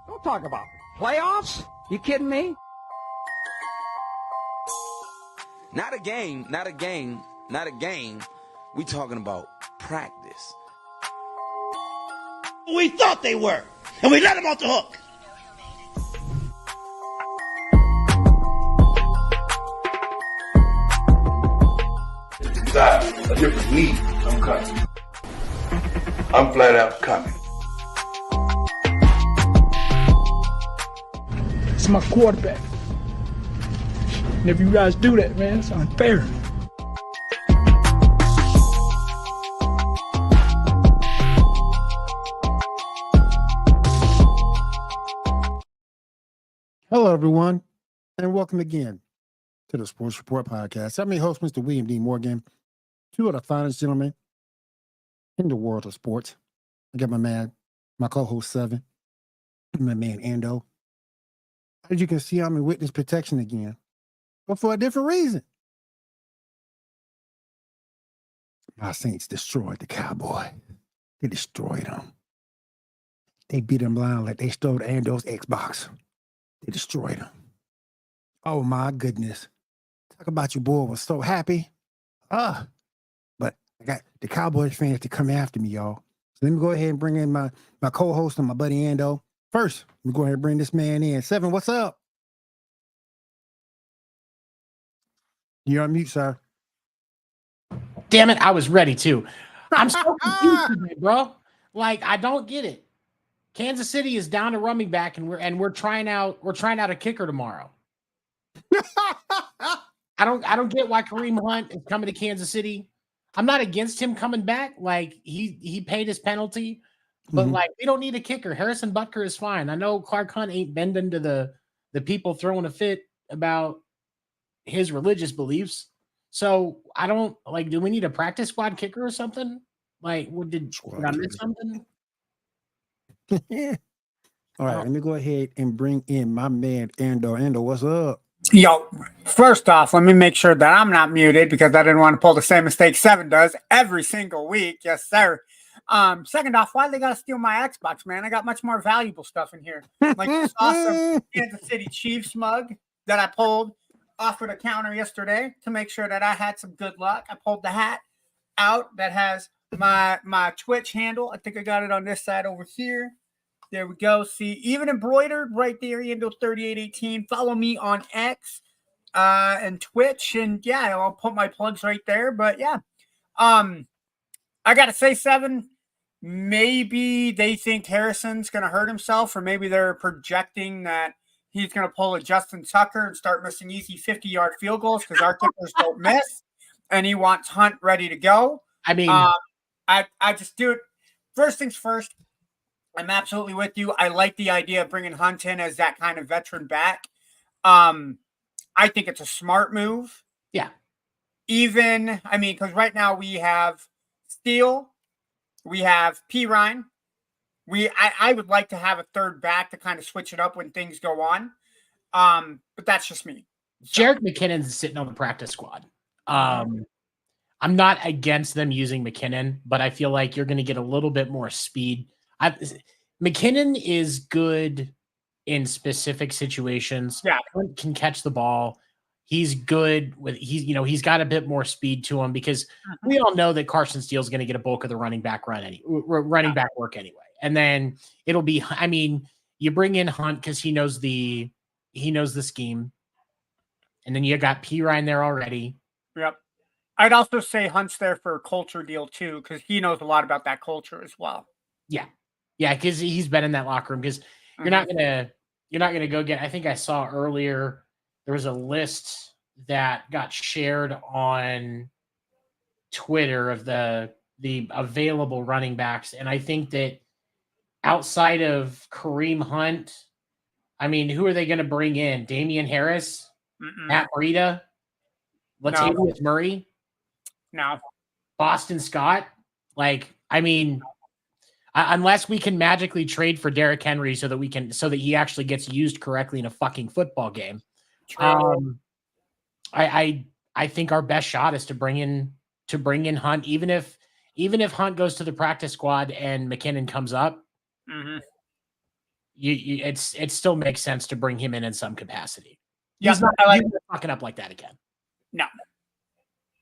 Don't talk about playoffs. You kidding me? Not a game. We talking about practice. We thought they were, and we let them off the hook. A different league. I'm coming. I'm flat out coming. It's my quarterback. And if you guys do that, man, it's unfair. Hello, everyone, and welcome again to the Sports Report Podcast. I'm your host, Mr. William D. Morgan, two of the finest gentlemen in the world of sports. I got my co-host, Seven, and my man, Ando. As you can see, I'm in witness protection again, but for a different reason. My Saints destroyed the Cowboy. They destroyed them. They beat them blind like they stole Ando's Xbox. They destroyed him. Oh, my goodness. Talk about your boy was so happy. But I got the Cowboys fans to come after me, y'all. So let me go ahead and bring in my co-host and my buddy Ando. First, let me go ahead and bring this man in. Seven, what's up? You're on mute, sir. Damn it, I was ready too. I'm so confused today, bro. Like, I don't get it. Kansas City is down to running back, and we're trying out a kicker tomorrow. I don't get why Kareem Hunt is coming to Kansas City. I'm not against him coming back. Like, he paid his penalty, but like, we don't need a kicker. Harrison Butker is fine. I know Clark Hunt ain't bending to the people throwing a fit about his religious beliefs. So I don't like. Do we need a practice squad kicker or something? Like, did I miss something? All right, let me go ahead and bring in my man, Ando. Ando, what's up? Yo, first off, let me make sure that I'm not muted because I didn't want to pull the same mistake Seven does every single week. Yes, sir. Second off, why they got to steal my Xbox, man? I got much more valuable stuff in here. Like this awesome Kansas City Chiefs mug that I pulled off of the counter yesterday to make sure that I had some good luck. I pulled the hat out that has my Twitch handle. I think I got it on this side over here. There we go. See, even embroidered right there, Endo3818. Follow me on X and Twitch. And yeah, I'll put my plugs right there. But yeah, I got to say, Seven, maybe they think Harrison's going to hurt himself, or maybe they're projecting that he's going to pull a Justin Tucker and start missing easy 50-yard field goals because our kickers don't miss. And he wants Hunt ready to go. I mean, I just do it. First things first. I'm absolutely with you. I like the idea of bringing Hunt in as that kind of veteran back. I think it's a smart move. Yeah. Because right now we have Steele, we have Pirine. I would like to have a third back to kind of switch it up when things go on. But that's just me. So. Jerick McKinnon's sitting on the practice squad. I'm not against them using McKinnon, but I feel like you're going to get a little bit more speed. McKinnon is good in specific situations. Yeah, can catch the ball. He's good with he's got a bit more speed to him because we all know that Carson Steele is going to get a bulk of the running back back work anyway. And then it'll be, you bring in Hunt because he knows the scheme, and then you got Pirine there already. Yep. I'd also say Hunt's there for a culture deal too because he knows a lot about that culture as well. Yeah, because he's been in that locker room. Because you're not gonna go get. I think I saw earlier there was a list that got shared on Twitter of the available running backs, and I think that outside of Kareem Hunt, I mean, who are they going to bring in? Damian Harris, Matt Breida, Latavius Murray, Boston Scott. Like, I mean, unless we can magically trade for Derrick Henry so that he actually gets used correctly in a fucking football game. I think our best shot is to bring in Hunt, even if Hunt goes to the practice squad and McKinnon comes up. It still makes sense to bring him in some capacity. He's not fucking up like that again. No,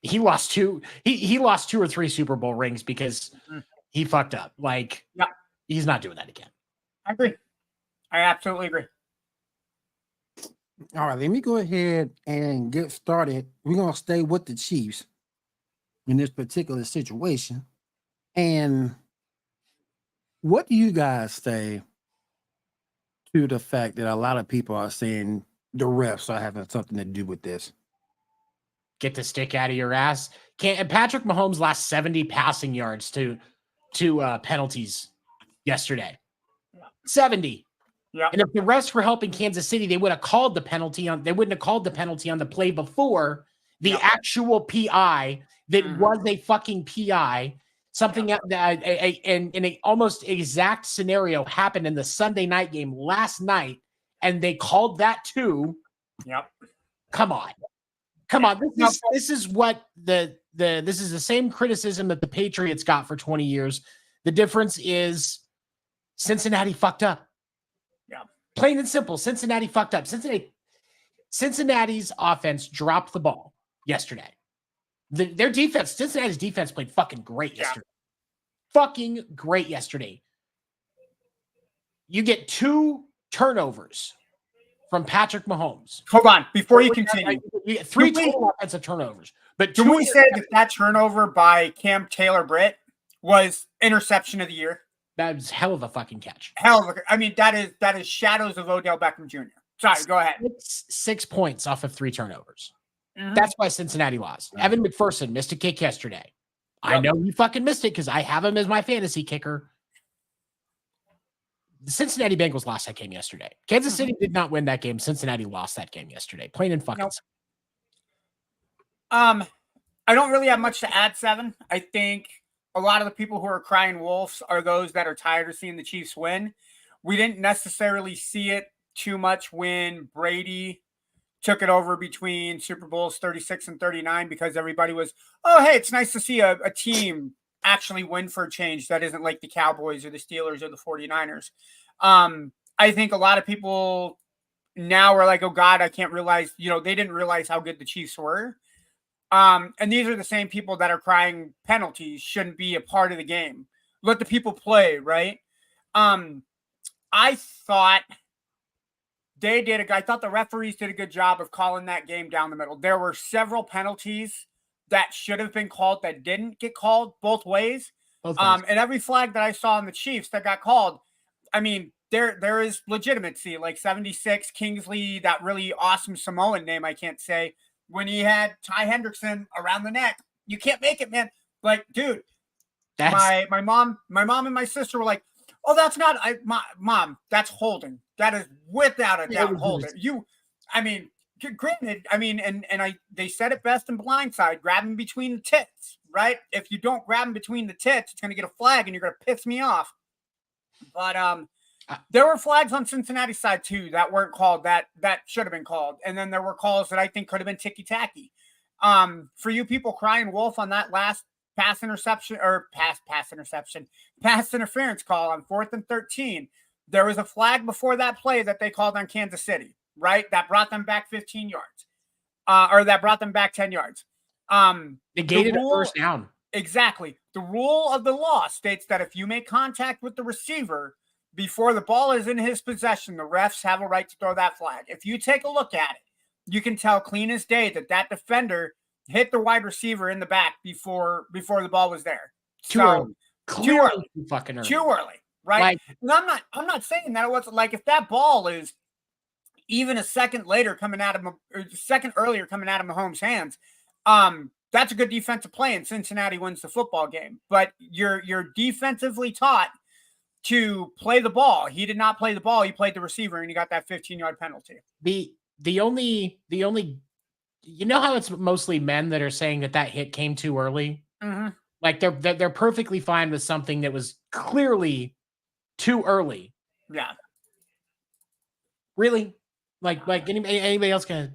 he lost two or three Super Bowl rings because he fucked up. Like, he's not doing that again. I agree. I absolutely agree. All right, let me go ahead and get started. We're going to stay with the Chiefs in this particular situation. And what do you guys say to the fact that a lot of people are saying the refs are having something to do with this? Get the stick out of your ass. Patrick Mahomes lost 70 passing yards to penalties yesterday. 70. Yeah. And if the refs were helping Kansas City, they wouldn't have called the penalty on the play before the actual PI that was a fucking PI. Something that in an almost exact scenario happened in the Sunday night game last night, and they called that too. Yep. Come on. This is what this is the same criticism that the Patriots got for 20 years. The difference is Cincinnati fucked up. Yeah. Plain and simple. Cincinnati fucked up. Cincinnati's offense dropped the ball yesterday. Their defense, Cincinnati's defense played fucking great yesterday. Fucking great yesterday. You get 2 turnovers from Patrick Mahomes. Hold on, before you continue. You get 3 total offensive turnovers. But can we say that turnover by Cam Taylor-Britt was interception of the year? That was hell of a fucking catch. I mean, that is shadows of Odell Beckham Jr. Sorry, go ahead. 6 points off of 3 turnovers. That's why Cincinnati lost. Evan McPherson missed a kick yesterday. Yep. I know he fucking missed it because I have him as my fantasy kicker. The Cincinnati Bengals lost that game yesterday. Kansas City did not win that game. Cincinnati lost that game yesterday. Plain and fucking. I don't really have much to add, Seven. I think a lot of the people who are crying wolves are those that are tired of seeing the Chiefs win. We didn't necessarily see it too much when Brady took it over between Super Bowls 36 and 39 because everybody was, oh, hey, it's nice to see a team actually win for a change that isn't like the Cowboys or the Steelers or the 49ers. I think a lot of people now are like, oh, God, I can't realize, they didn't realize how good the Chiefs were. And these are the same people that are crying penalties shouldn't be a part of the game. Let the people play, right? I thought I thought the referees did a good job of calling that game down the middle. There were several penalties that should have been called that didn't get called both ways. And every flag that I saw on the Chiefs that got called, I mean, there is legitimacy, like 76 Kingsley, that really awesome Samoan name I can't say, when he had Ty Hendrickson around the neck. You can't make it, man. Like, dude, my mom and my sister were like, oh, that's not mom, that's holding. That is without a doubt holding. Granted, they said it best in Blindside, grab him between the tits, right? If you don't grab him between the tits, it's going to get a flag and you're going to piss me off. But there were flags on Cincinnati's side too that weren't called that should have been called. And then there were calls that I think could have been ticky-tacky. For you people crying wolf on that last pass interference call on 4th and 13, there was a flag before that play that they called on Kansas City, right? That brought them back 15 yards. Or that brought them back 10 yards. Negated a first down. Exactly. The rule of the law states that if you make contact with the receiver before the ball is in his possession, the refs have a right to throw that flag. If you take a look at it, you can tell clean as day that defender hit the wide receiver in the back before the ball was there. Too early. Clearly too fucking early. Too early, right? Like, and I'm not saying that it wasn't like if that ball is even a second later coming out of or a second earlier coming out of Mahomes' hands, that's a good defensive play, and Cincinnati wins the football game. But you're defensively taught to play the ball. He did not play the ball. He played the receiver, and he got that 15-yard penalty. The only you know how it's mostly men that are saying that hit came too early. Mm-hmm. Like they're perfectly fine with something that was clearly too early. Yeah. Really? Like anybody else gonna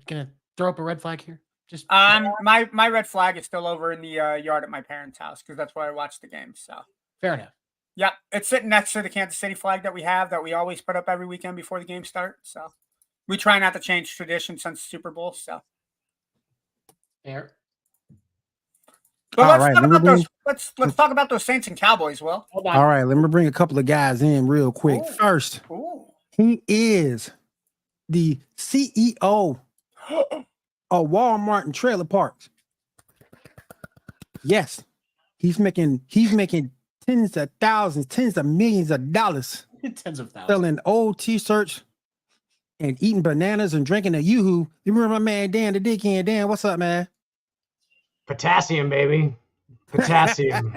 throw up a red flag here? Just my red flag is still over in the yard at my parents' house because that's where I watched the game. So fair enough. Yeah, it's sitting next to the Kansas City flag that we always put up every weekend before the game starts. So we try not to change tradition since the Super Bowl. So fair. But let's talk about those Saints and Cowboys, Will. Hold on. All right, let me bring a couple of guys in real quick. First, he is the CEO of Walmart and Trailer Parks. Yes, he's making tens of thousands, tens of millions of dollars, tens of thousands, selling old T-shirts and eating bananas and drinking a Yoo-hoo. You remember my man Dan the Dickhead? Dan, what's up, man? Potassium, baby. Potassium.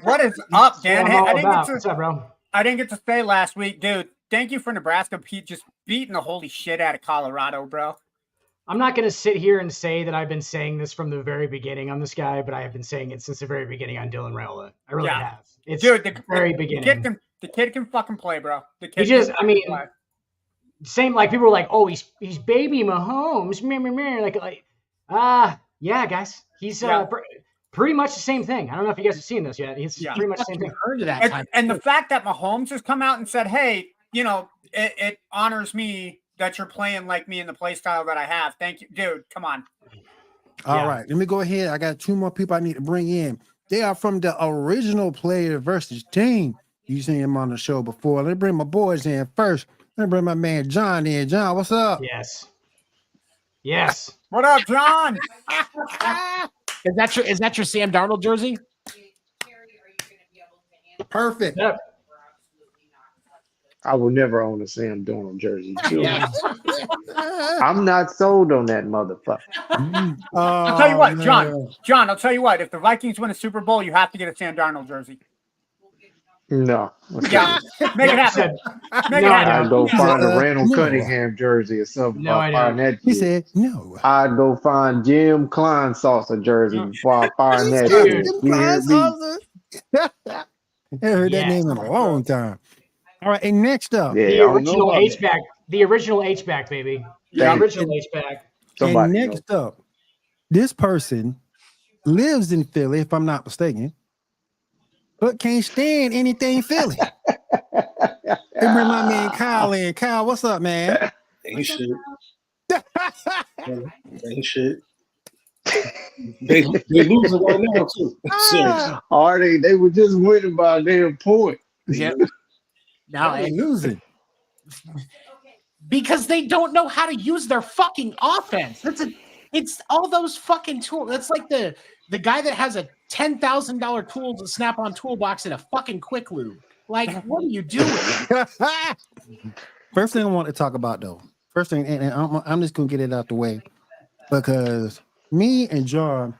What is up, Dan? Hey, What's up, bro? I didn't get to say last week, dude. Thank you for Nebraska just beating the holy shit out of Colorado, bro. I'm not going to sit here and say that I've been saying this from the very beginning on this guy, but I have been saying it since the very beginning on Dylan Raiola. I really have. It's the very beginning. The kid can fucking play, bro. The kid same, like people were like, oh, he's baby Mahomes. Yeah, guys. He's pretty much the same thing. I don't know if you guys have seen this yet. He's pretty much the same thing. Heard of that and the fact that Mahomes has come out and said, hey, it honors me that you're playing like me in the play style that I have. Thank you, dude. Come on. All right, let me go ahead. I got two more people I need to bring in. They are from the original Player versus Team. You seen him on the show before. Let me bring my boys in first. Let me bring my man John in. John, what's up? Yes. What up, John? Is that your Sam Darnold jersey? Perfect. Yep. I will never own a Sam Darnold jersey. I'm not sold on that motherfucker. I'll tell you what, John, I'll tell you what. If the Vikings win a Super Bowl, you have to get a Sam Darnold jersey. No. Yeah, make it happen. I'd go find a Randall Cunningham jersey or something. He said no. I'd go find Jim Klein salsa jersey before I find that. I heard that name in a long time. All right, and next up, the original H-back. The original H-back, baby. The original H-back. And next up, this person lives in Philly, if I'm not mistaken, but can't stand anything Philly. Hey, bring my man Kyle in. Kyle, what's up, man? Ain't shit. Ain't shit. They losing right now too. Seriously. They were just winning by a damn point. Yep. Now they're losing because they don't know how to use their fucking offense. It's all those fucking tools. That's like the guy that has a $10,000 tool to Snap-on toolbox in a fucking quick lube. Like, what are you doing? First thing I want to talk about, though. First thing, and I'm just gonna get it out the way because me and John,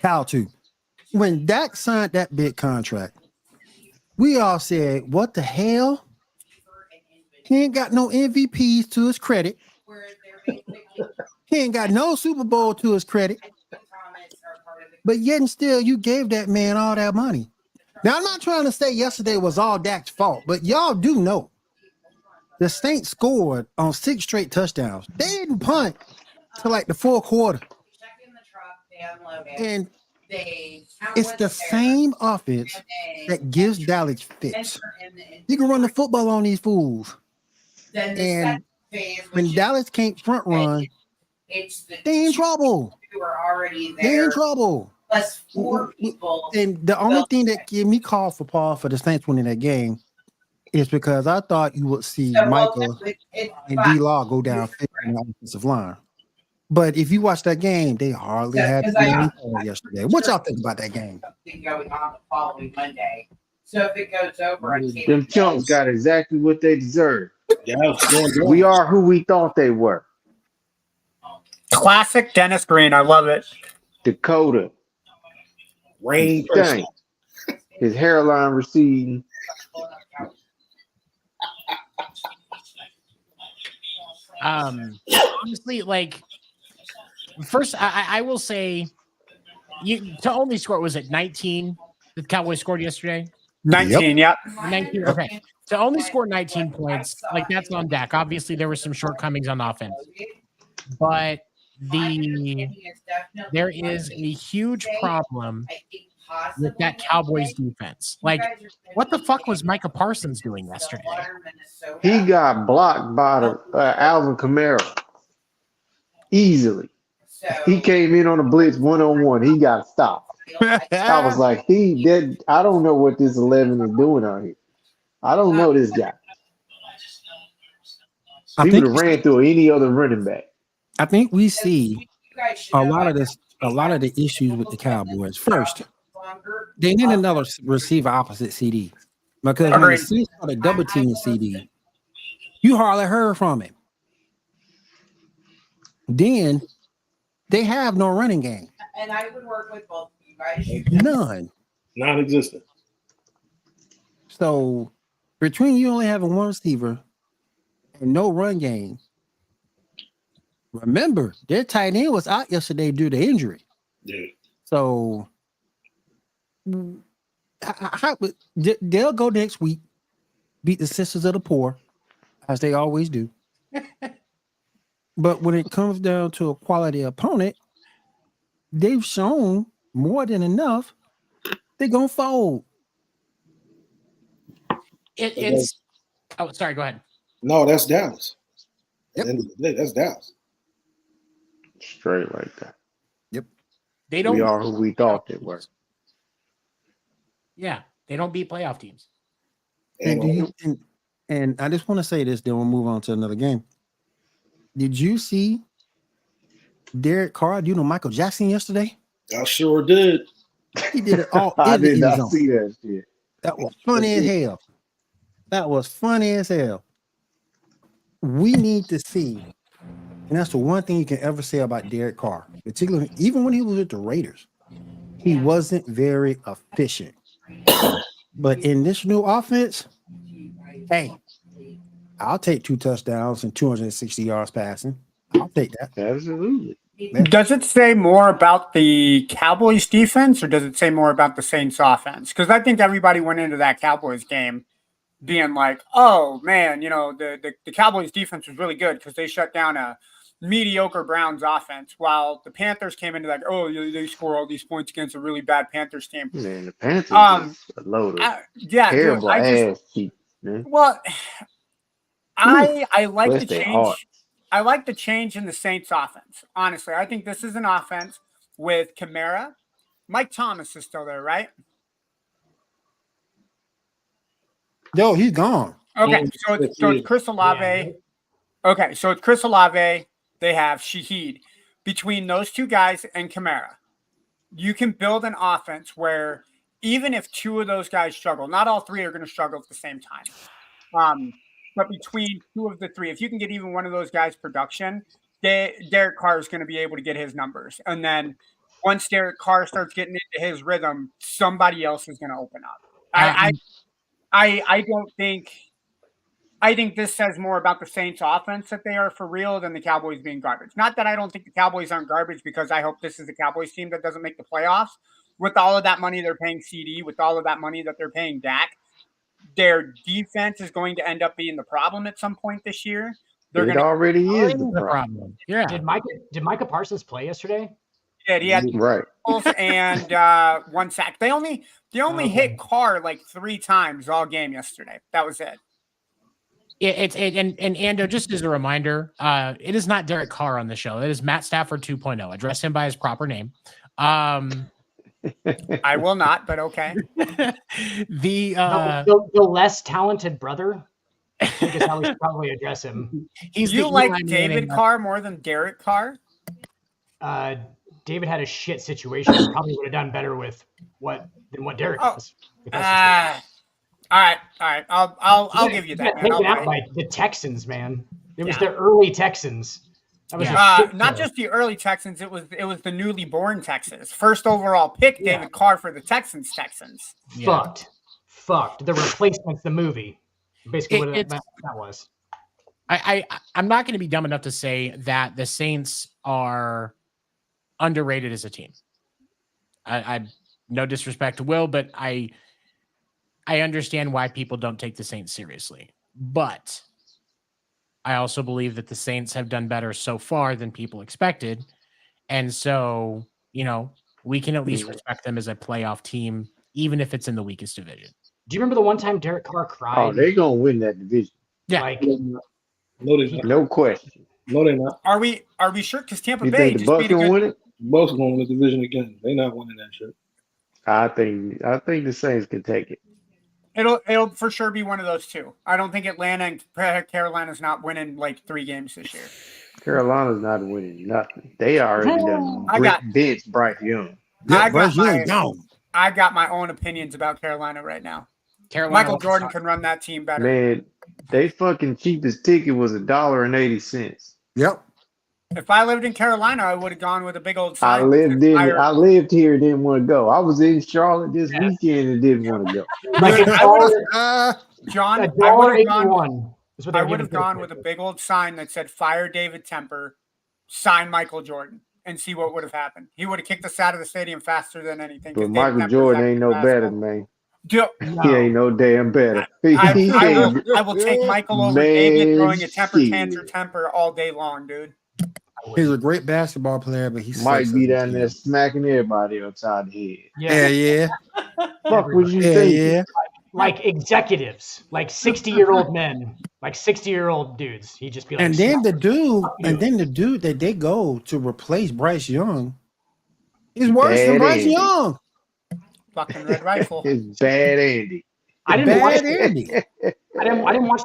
Kyle too, when Dak signed that big contract, we all said, "What the hell? He ain't got no MVPs to his credit. He ain't got no Super Bowl to his credit. But yet and still, you gave that man all that money." Now, I'm not trying to say yesterday was all Dak's fault, but y'all do know the Saints scored on 6 straight touchdowns. They didn't punt till like the fourth quarter. And it's the same offense that gives Dallas fits. You can run the football on these fools. And when Dallas can't front run, they in trouble. They in trouble. Plus 4 people. And the only thing that gave me call for Paul for the Saints winning that game is because I thought you would see Michael and D-Law go down on the offensive line. But if you watch that game, they hardly had Because the yesterday. What y'all think about that game? Something going on the following Monday. So if it goes over, I can't. Them chumps got exactly what they deserve. Yeah, We are who we thought they were. Classic Dennis Green. I love it. Dakota. Rain. Dang. His hairline receding. Honestly, like first, I will say, you to only score was it 19? The Cowboys scored yesterday. 19, yep. 19. Okay, to only score 19 points, like that's on deck. Obviously, there were some shortcomings on offense, but there is a huge problem with that Cowboys defense. Like, what the fuck was Micah Parsons doing yesterday? He got blocked by the Alvin Kamara easily. He came in on a blitz 1-on-1. He got stopped. I was like, I don't know what this 11 is doing out here. I don't know this guy. He would have ran through any other running back. I think we see a lot of the issues with the Cowboys. First, they need another receiver opposite CD. Because when the Saints started double teaming CD, you hardly heard from him. Then they have no running game. And I would work with both of you guys. None. Non-existent. So between you only having one receiver and no run game, remember their tight end was out yesterday due to injury. Yeah. So they'll go next week, beat the Sisters of the Poor, as they always do. But when it comes down to a quality opponent, they've shown more than enough. They're gonna fold. It's oh, sorry, go ahead. No, that's Dallas. Yep. At the end of the day, that's Dallas. Straight like that. Yep. They don't. We are who we thought they were. Yeah, they don't beat playoff teams. And I just want to say this, then we'll move on to another game. Did you see Derek Carr, Michael Jackson yesterday? I sure did. He did it all. I did not see that shit. That was funny as hell. That was funny as hell. We need to see, and that's the one thing you can ever say about Derek Carr, particularly even when he was with the Raiders. He wasn't very efficient. But in this new offense, hey, I'll take 2 touchdowns and 260 yards passing. I'll take that. Absolutely. Does it say more about the Cowboys defense or does it say more about the Saints offense? Because I think everybody went into that Cowboys game being like, oh, man, the Cowboys defense was really good because they shut down a mediocre Browns offense, while the Panthers came into that, they score all these points against a really bad Panthers team. Man, the Panthers is a load of terrible ass cheap, man. Well, I like the Bless their change. hearts. I like the change in the Saints offense. Honestly, I think this is an offense with Kamara. Mike Thomas is still there, right? Yo, he's gone. Okay, so it's Chris Olave. Yeah. Okay, so it's Chris Olave. They have Shaheed. Between those two guys and Kamara, you can build an offense where even if 2 of those guys struggle, not all 3 are going to struggle at the same time. But between 2 of the 3, if you can get even one of those guys production, Derek Carr is going to be able to get his numbers. And then once Derek Carr starts getting into his rhythm, somebody else is going to open up. I don't think – I think this says more about the Saints offense that they are for real than the Cowboys being garbage. Not that I don't think the Cowboys aren't garbage, because I hope this is the Cowboys team that doesn't make the playoffs. With all of that money they're paying CD, with all of that money that they're paying Dak, their defense is going to end up being the problem at some point this year. It already is the problem. Yeah. Did Micah Parsons play yesterday? Yeah, he had right. and 1 sack. They only hit Carr like 3 times all game yesterday. That was it. And Ando, just as a reminder, it is not Derek Carr on the show. It is Matt Stafford 2.0. Address him by his proper name. I will not, but okay. The less talented brother, I think is how we should probably address him. You like David Carr more than Derek Carr? David had a shit situation. He probably would have done better with what Derek does. All right. I'll give you that. Taken out by the Texans, man. It was the early Texans. That was not just the early Texans. It was the newly born Texans. First overall pick, David Carr for the Texans. Fucked. The Replacements, the movie. Basically, what that was. I'm not going to be dumb enough to say that the Saints are underrated as a team. I no disrespect to Will, but I understand why people don't take the Saints seriously. But I also believe that the Saints have done better so far than people expected. And so, we can at least respect them as a playoff team, even if it's in the weakest division. Do you remember the one time Derek Carr cried? Oh, they're going to win that division. Yeah. No question. No, they're not. Are we sure? Because Tampa You Bay think the just Bucs beat a going to win it? Bucs going to win the division again. They're not winning that shit. I think the Saints can take it. It'll for sure be one of those two. I don't think Atlanta and Carolina's not winning like 3 games this year. Carolina's not winning nothing. They already done bench Bryce Young. I got my own opinions about Carolina right now. Michael Jordan can run that team better. Man, they fucking cheapest ticket was $1.80. Yep. If I lived in Carolina, I would have gone with a big old sign. I lived here and didn't want to go. I was in Charlotte this weekend and didn't want to go. John, I would have gone with a big old sign that said "Fire David Temper, sign Michael Jordan," and see what would have happened. He would have kicked us out of the stadium faster than anything. But Michael Jordan ain't no better, man. He ain't no damn better. I will take Michael over David throwing a temper all day long, dude. He's a great basketball player, but he might be down there smacking everybody upside the head. Yeah. Fuck would you say? Yeah. Like executives, like 60-year-old men, like 60-year-old dudes. He'd just be like, and then the dude that they go to replace Bryce Young is worse than Bryce Young. Fucking Red Rifle. It's Bad Andy. I didn't watch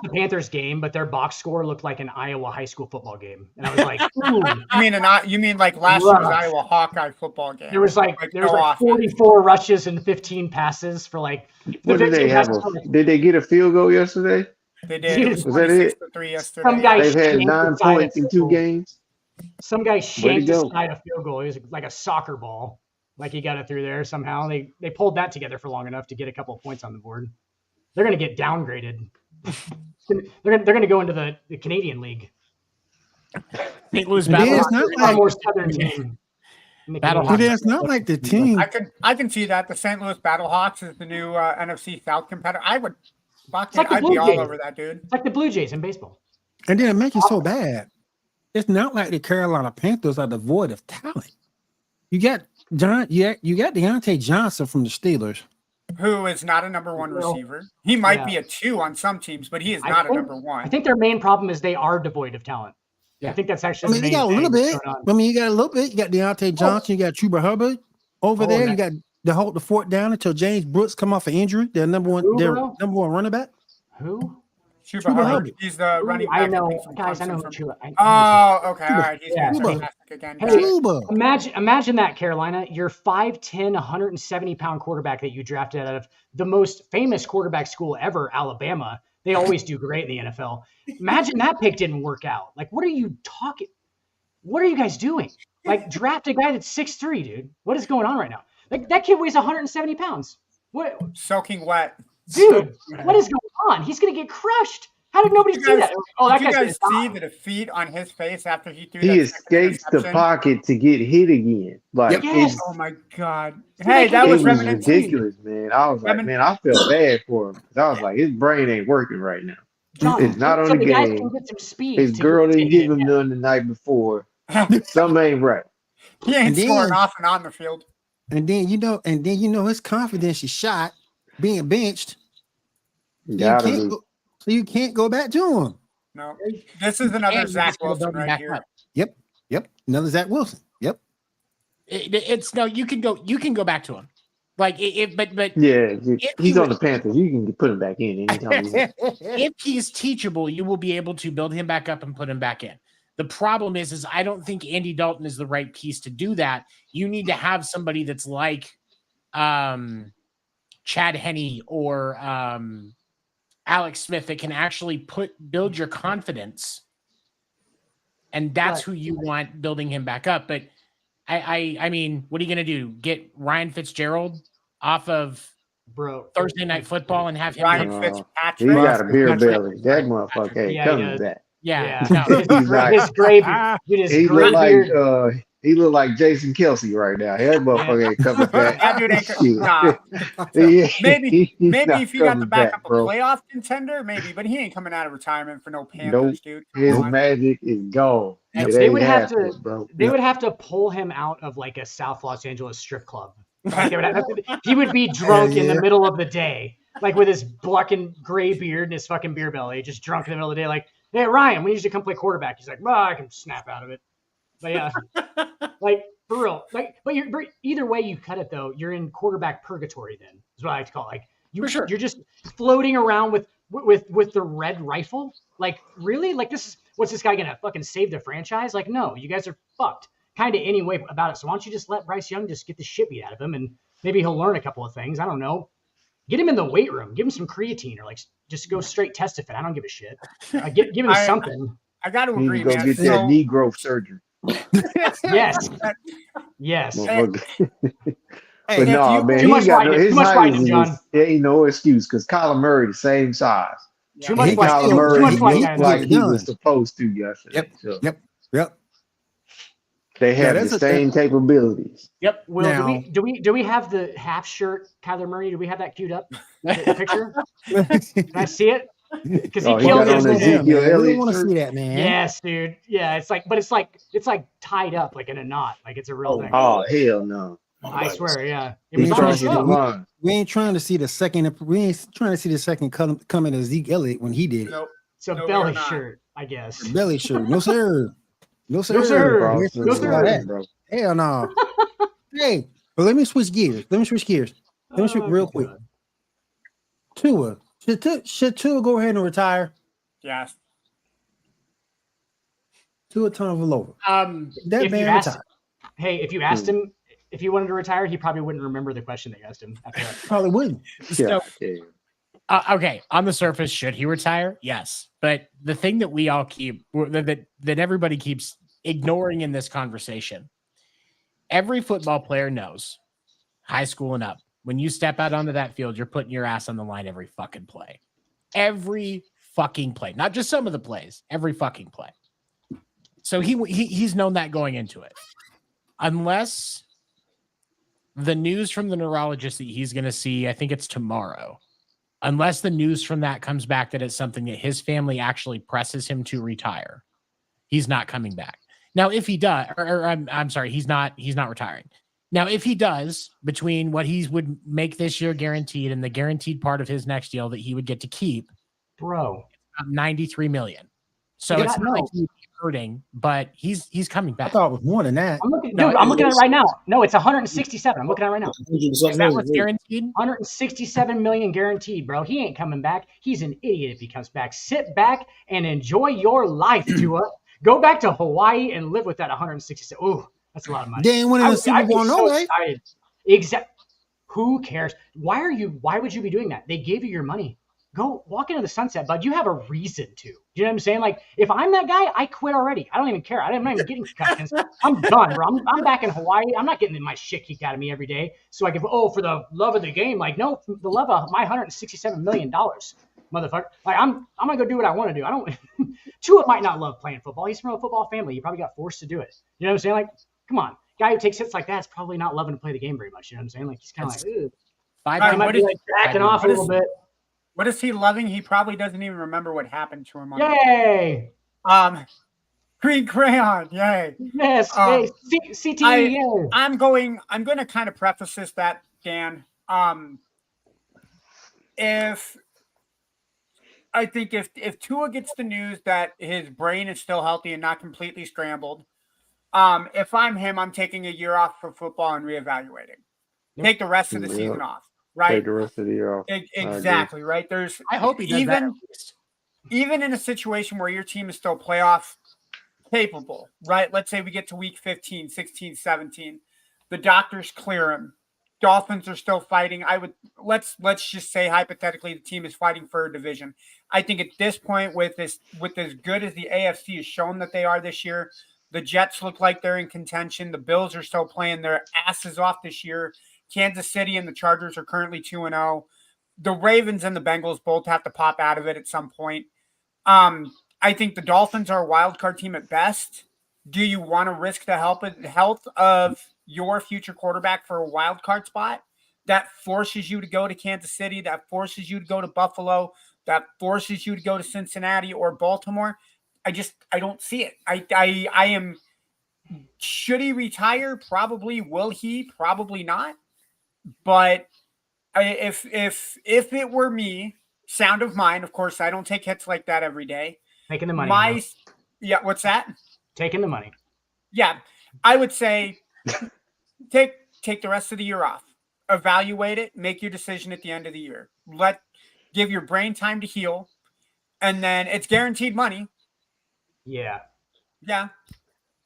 the Panthers game, but their box score looked like an Iowa high school football game, and I was like, "Ooh." You mean like last year's Iowa Hawkeye football game? There was like 44 rushes and 15 passes for like. What did they have? Did they get a field goal yesterday? They did. Was that it? 3 yesterday. Some guy They've had 9 points in 2 games. Some guy shanked aside a field goal. It was like a soccer ball. Like he got it through there somehow. They pulled that together for long enough to get a couple of points on the board. They're going to get downgraded. they're going to go into the Canadian League. St. Louis Battlehawks, more southern team. It's not like the team. I can see that the St. Louis Battlehawks is the new NFC South competitor. I'd be all over that, dude. It's like the Blue Jays in baseball. And then it makes it so bad. It's not like the Carolina Panthers are devoid of talent. You got Deontay Johnson from the Steelers, who is not a number 1 receiver. He might be a 2 on some teams, but he is not a number 1. I think their main problem is they are devoid of talent. Yeah. I think that's actually. you got a little bit. You got a little bit. You got Deontay Johnson. You got Chuba Hubbard over there. You got to hold the fort down until James Brooks come off an injury. Their number one running back. Who? Chuba Hubbard. He's the running back. I know, guys. I know Chuba. Okay. All right. He's fantastic again. Hey, imagine that, Carolina. Your 5'10", 170-pound quarterback that you drafted out of the most famous quarterback school ever, Alabama. They always do great in the NFL. Imagine that pick didn't work out. Like, what are you talking? What are you guys doing? Like, draft a guy that's 6'3", dude. What is going on right now? Like, that kid weighs 170 pounds. What? Soaking wet. Dude, what is going on? He's going to get crushed. How did nobody see that? Did you guys see the defeat on his face after he threw that? He escapes the pocket to get hit again. Like, oh my God. Hey, that was ridiculous, man. I was like, man, I feel bad for him. I was like, his brain ain't working right now. It's not on the game. His girl didn't give him none the night before. Something ain't right. He ain't scoring off and on the field. And then his confidence is shot being benched. So you can't go back to him. No, this is another Zach Wilson right here. Yep. Another Zach Wilson. Yep. You can go back to him. Like he's on the Panthers. You can put him back in anytime. If he's teachable, you will be able to build him back up and put him back in. The problem is I don't think Andy Dalton is the right piece to do that. You need to have somebody that's like Chad Henne or Alex Smith that can actually build your confidence. And that's who you want building him back up. But I mean, what are you going to do? Get Ryan Fitzgerald off of Thursday Night Football and have him? Ryan Fitzpatrick. He got a beer belly. That motherfucker ain't coming back. Yeah. No, his gravy. He look like he look like Jason Kelsey right now. That motherfucker ain't coming back. That dude ain't maybe if you got the backup a playoff contender, maybe, but he ain't coming out of retirement for no Panthers, dude. His magic is gone. They would have to pull him out of like a South Los Angeles strip club. Like, he would be drunk in the middle of the day, like with his black and gray beard and his fucking beer belly, just drunk in the middle of the day. Like, hey Ryan, we need you to come play quarterback. He's like, well, I can snap out of it. But yeah, like for real. Like, but either way you cut it though, you're in quarterback purgatory. Then is what I like to call it. Like you're just floating around with the red rifle. Like really, like what's this guy gonna fucking save the franchise? Like no, you guys are fucked. Kind of anyway about it. So why don't you just let Bryce Young just get the shit beat out of him and maybe he'll learn a couple of things. I don't know. Get him in the weight room. Give him some creatine or like just go straight Testifit. I don't give a shit. Give him something. I got to agree. Go get that knee growth surgery. Yes. But no, man, he got his height is ain't no excuse because Kyler Murray the same size. Too much Kyler Murray looked like he was supposed to yesterday. Yep. They have the same capabilities. Yep. Will, do we have the half shirt Kyler Murray? Do we have that queued up? The picture? Can I see it? Because he killed his Ezekiel Elliott. I want to see that, man. Yes, dude. Yeah, it's like tied up like in a knot, like it's a real thing. Oh hell no! I swear, yeah. It was on the show. We ain't trying to see the second. We ain't trying to see the second coming of Zeke Elliott when he did it. Nope. It's a belly shirt, I guess. Belly shirt. No sir. No sir. No sir. Bro. No sir. Bro. Hell no. Hey, but let me switch gears. Let me switch real quick. Tua. Should Tua go ahead and retire? Yes. Tua Tagovailoa. That man retired. Hey, if you asked him if he wanted to retire, he probably wouldn't remember the question they asked him. After that. Probably wouldn't. So, okay, on the surface, should he retire? Yes, but the thing that we all keep that everybody keeps ignoring in this conversation, every football player knows, high school and up, when you step out onto that field, you're putting your ass on the line every fucking play. Every fucking play. Not just some of the plays, every fucking play. So he's known that going into it. Unless the news from the neurologist that he's going to see, I think it's tomorrow, unless the news from that comes back that it's something that his family actually presses him to retire, he's not coming back. Now, if he does, or I'm sorry, he's not retiring. Now, if he does, between what he would make this year guaranteed and the guaranteed part of his next deal that he would get to keep, bro, $93 million. So it's not like he's hurting, but he's coming back. I thought it was more than that. I'm looking at it right now. No, it's 167. I'm looking at it right now. Is that what's guaranteed? 167 million guaranteed, bro. He ain't coming back. He's an idiot if he comes back. Sit back and enjoy your life, Tua. Go back to Hawaii and live with that 167. Ooh, that's a lot of money. They ain't winning the Super Bowl, no way. Exactly. Who cares? Why would you be doing that? They gave you your money. Go walk into the sunset, bud. You have a reason to. Do you know what I'm saying? Like, if I'm that guy, I quit already. I don't even care. I'm not even getting concussions. I'm done, bro. I'm back in Hawaii. I'm not getting my shit kicked out of me every day. So I can, for the love of the game. Like, no, for the love of my $167 million, motherfucker. Like, I'm gonna go do what I want to do. I don't. Tua might not love playing football. He's from a football family. He probably got forced to do it. You know what I'm saying? Like, come on, guy who takes hits like that is probably not loving to play the game very much. You know what I'm saying? Like, he's kind of like, he might be like backing off a little bit. What is he loving? He probably doesn't even remember what happened to him. Yay! Green Crayon, yay! Yes, CTE. Yay! I'm going to kind of preface this that Dan. If Tua gets the news that his brain is still healthy and not completely scrambled, if I'm him, I'm taking a year off for football and reevaluating. Take the rest of the season off. Right. Take the rest of the year off. Exactly. Right. I hope he does that. Even in a situation where your team is still playoff capable, right? Let's say we get to week 15, 16, 17. The doctors clear him. Dolphins are still fighting. Let's just say hypothetically the team is fighting for a division. I think at this point, with as good as the AFC has shown that they are this year, the Jets look like they're in contention. The Bills are still playing their asses off this year. Kansas City and the Chargers are currently 2-0. The Ravens and the Bengals both have to pop out of it at some point. I think the Dolphins are a wild card team at best. Do you want to risk the health of your future quarterback for a wild card spot? That forces you to go to Kansas City, that forces you to go to Buffalo, that forces you to go to Cincinnati or Baltimore. I don't see it. I am. Should he retire? Probably. Will he? Probably not. But if it were me, sound of mine, of course, I don't take hits like that every day. Taking the money. Yeah, what's that? Taking the money. Yeah, I would say take the rest of the year off. Evaluate it. Make your decision at the end of the year. Give your brain time to heal, and then it's guaranteed money. Yeah. Yeah.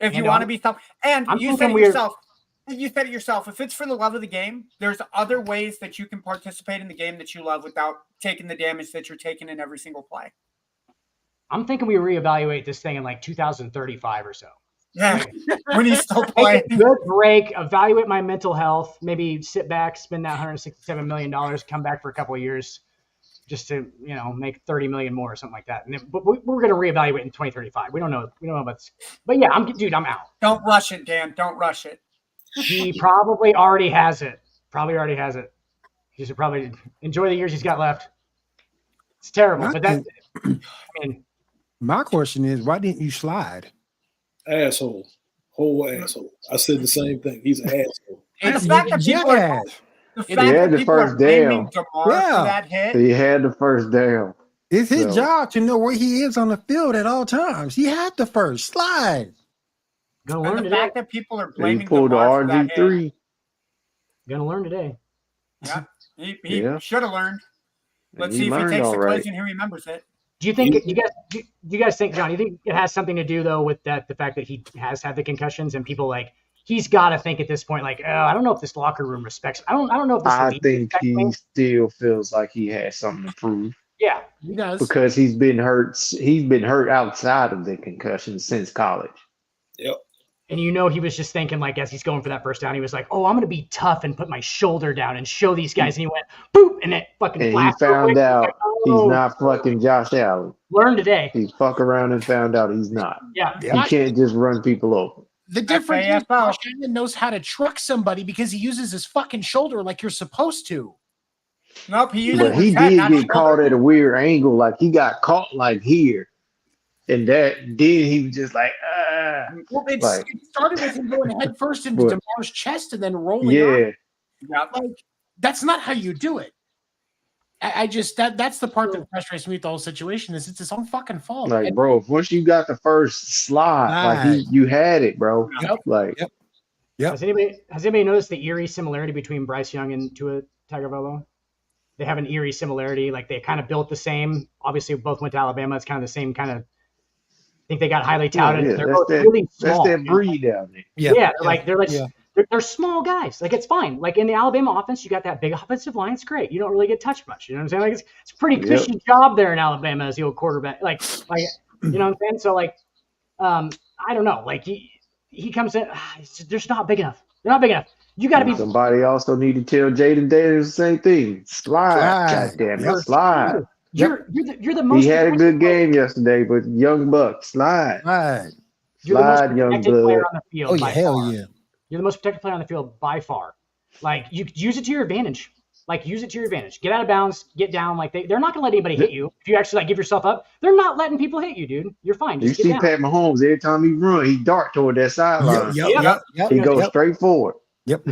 If you want to be tough, and you said it yourself. If it's for the love of the game, there's other ways that you can participate in the game that you love without taking the damage that you're taking in every single play. I'm thinking we reevaluate this thing in like 2035 or so. Yeah, when he's still playing. Take a good break, evaluate my mental health, maybe sit back, spend that $167 million, come back for a couple of years just to, make 30 million more or something like that. But we're going to reevaluate in 2035. We don't know about this. But yeah, I'm out. Don't rush it, Dan. Don't rush it. He probably already has it. He should probably enjoy the years he's got left. It's terrible. My question is, why didn't you slide? Asshole. Whole asshole. I said the same thing. He's an asshole. And the fact that people he had the first down. That hit. He had the first down. It's his job to know where he is on the field at all times. He had the first slide. And the fact that people are blaming he pulled the RG3. Gonna learn today. Yeah, he should have learned. Let's see if he takes the quiz and he remembers it. Do you think you guys think, John? You think it has something to do though with the fact that he has had the concussions and people he's got to think at this point I don't know if this locker room respects. I don't know if this. I think he still feels like he has something to prove. Yeah, he does because he's been hurt. He's been hurt outside of the concussion since college. Yep. And he was just thinking as he's going for that first down, he was like, "Oh, I'm going to be tough and put my shoulder down and show these guys." And he went, "Boop!" And it fucking. And he found out he's not fucking Josh Allen. Learn today. He fuck around and found out he's not. Yeah. He can't just run people over. The difference is Josh Allen knows how to trick somebody because he uses his fucking shoulder like you're supposed to. Nope, he did get caught at a weird angle, like he got caught here. And then he was just like, Well, it started with him going head first into DeMar's chest and then rolling up. That's not how you do it. I just that's the part that frustrates me with the whole situation is it's his own fucking fault. Bro, once you got the first slide, you had it, bro. Yep. Has anybody noticed the eerie similarity between Bryce Young and Tua Tagovailoa? They have an eerie similarity. They kind of built the same. Obviously, both went to Alabama. It's kind of the same kind of. I think they got highly touted. Yeah, they're both really small. That's that breed down there. Yeah, they're small guys. It's fine. In the Alabama offense, you got that big offensive line. It's great. You don't really get touched much. You know what I'm saying? It's a pretty cushy job there in Alabama as the old quarterback. You know what I'm saying? So I don't know. He comes in. They're just not big enough. They're not big enough. You got to be. Somebody also need to tell Jaden Daniels the same thing. Slide. God damn it. Slide. You're the most. He had a good game yesterday, but young buck, slide. You're the most young protected player on the field. Oh yeah, hell yeah. You're the most protected player on the field by far. You use it to your advantage. Use it to your advantage. Get out of bounds. Get down. They're not gonna let anybody hit you. If you actually give yourself up, they're not letting people hit you, dude. You're fine. Just you see Pat Mahomes every time he run, he dart toward that sideline. Yep. He goes straight forward. Yep.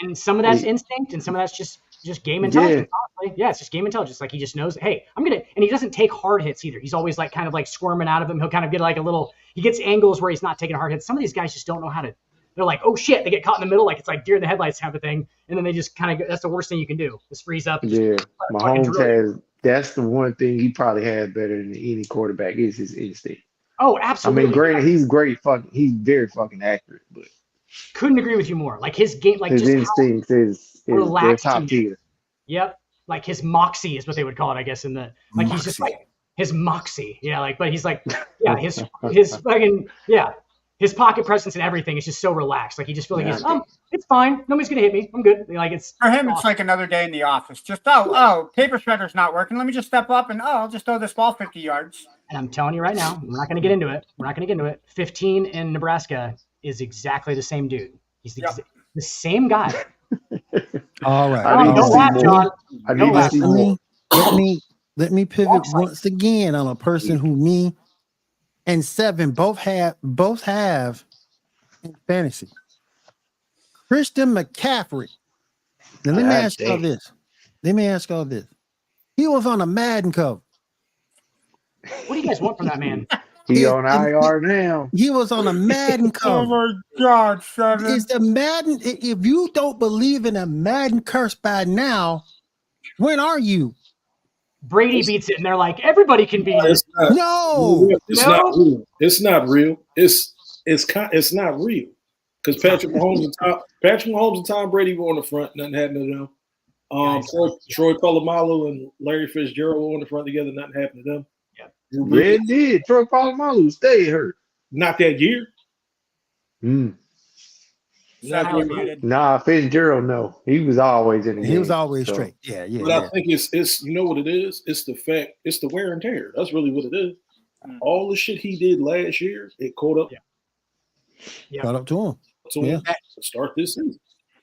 And some of that's instinct, and some of that's just game intelligence. Yeah, it's just game intelligence. He just knows, hey, I'm gonna, and he doesn't take hard hits either. He's always kind of squirming out of them. He'll kind of get a little. He gets angles where he's not taking hard hits. Some of these guys just don't know how to. They're like, oh shit, they get caught in the middle, it's deer in the headlights type of thing, and then they just kind of. That's the worst thing you can do. Just freeze up. And Mahomes has. That's the one thing he probably has better than any quarterback is his instinct. Oh, I absolutely. mean, granted, he's great. He's very fucking accurate, but Couldn't agree with you more. Like his game, like his just how instincts is they're relaxed top he is. tier. Yep. Like his moxie is what they would call it, I guess, in the like he's just like his moxie. Yeah, like but he's like his fucking his pocket presence and everything is just so relaxed. Like he just feels like he's it's fine. Nobody's gonna hit me. I'm good. Like it's for him, it's like another day in the office. Just paper shredder's not working. Let me just step up and I'll just throw this ball 50 yards. And I'm telling you right now, we're not gonna get into it. 15 in Nebraska is exactly the same dude. He's the same guy. All right. I need to see more. Let me pivot once again on a person who me and Seven both have in fantasy. Christian McCaffrey. Now let me ask y'all this. He was on a Madden cover. What do you guys want from that man? He on IR now. He was on a Madden cover. Oh my God, Seven. Is the Madden? If you don't believe in a Madden curse by now, when are you? Brady beats it, and they're like, everybody can beat it. No, it's not real. It's not real. It's not real because Patrick Mahomes and Tom Brady were on the front. Nothing happened to them. Troy Polamalu and Larry Fitzgerald were on the front together. Nothing happened to them. Yeah, it did. Troy Polamalu stayed hurt. Not that year. Nah, Fitzgerald, no. He was always in the game. He was always straight. Yeah. But I think it's you know what it is? It's the fact, it's the wear and tear. That's really what it is. All the shit he did last year, it caught up. Yeah. Caught up to him. To start this season.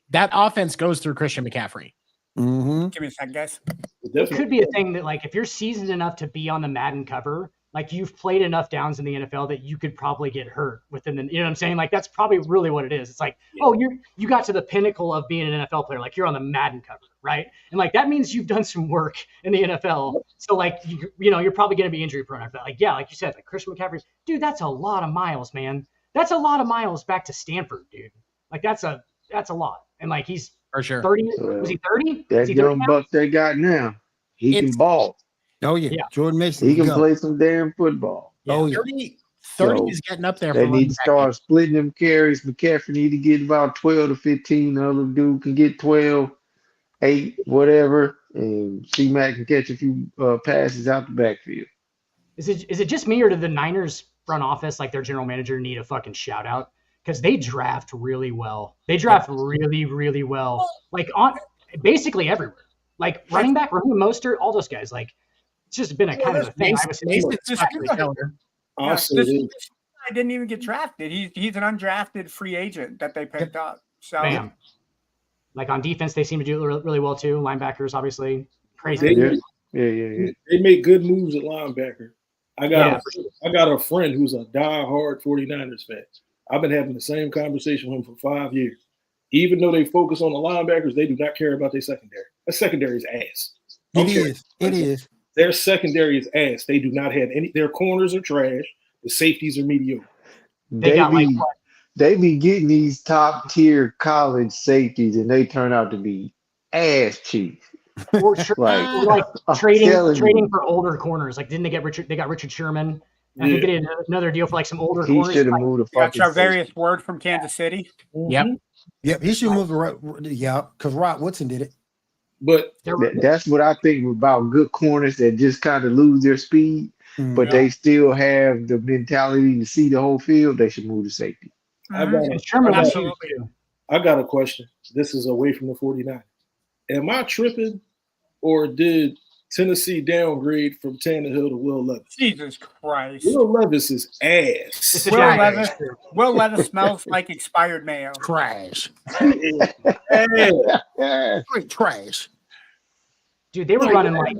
That offense goes through Christian McCaffrey. Mm-hmm. Give me a second, guys. It could be a thing that, like, if you're seasoned enough to be on the Madden cover, like you've played enough downs in the NFL that you could probably get hurt within the, you know what I'm saying? Like that's probably really what it is. It's like, you got to the pinnacle of being an NFL player. Like you're on the Madden cover, right? And like, that means you've done some work in the NFL. So like, you're probably going to be injury prone after that. Like, yeah, like you said, like Christian McCaffrey, dude, that's a lot of miles, man. That's a lot of miles back to Stanford, dude. Like that's a lot. And like, he's for sure 30. Was he 30? That young buck they got now, he can ball. Oh yeah. Jordan Mason. He can play some damn football. Yeah. Oh yeah. 30 is getting up there. They need to start splitting them carries. McCaffrey need to get about 12 to 15. The other dude can get 12, 8, whatever. And C-Mac can catch a few passes out the backfield. Is it just me, or did the Niners front office, like their general manager, need a fucking shout out? Because they draft really well. They draft really, really well. Like on basically everywhere. Like running back, Raheem Mostert, all those guys. Like it's just been a kind of a thing. I didn't even get drafted. He's an undrafted free agent that they picked up. So, like on defense, they seem to do really well too. Linebackers, obviously, crazy. Yeah. They make good moves at linebacker. I got a friend who's a diehard 49ers fan. I've been having the same conversation with him for 5 years. Even though they focus on the linebackers, they do not care about their secondary. That secondary is ass. It is. Their secondary is ass. They do not have any. Their corners are trash. The safeties are mediocre. They be getting these top tier college safeties, and they turn out to be ass cheap. Or like trading for older corners. Like, didn't they get Richard? They got Richard Sherman. I think they did another deal for like some older corners. He should have moved. Got Charvarius Ward from Kansas City. Yep. He should move. Because Rod Woodson did it. But that's what I think about good corners that just kind of lose their speed, but they still have the mentality to see the whole field. They should move to safety. I got a question. This is away from the 49ers. Am I tripping, or did Tennessee downgrade from Tannehill to Will Levis? Jesus Christ. Will Levis is ass. Will Levis smells like expired mayo. Trash. Great trash. Dude, they were running like,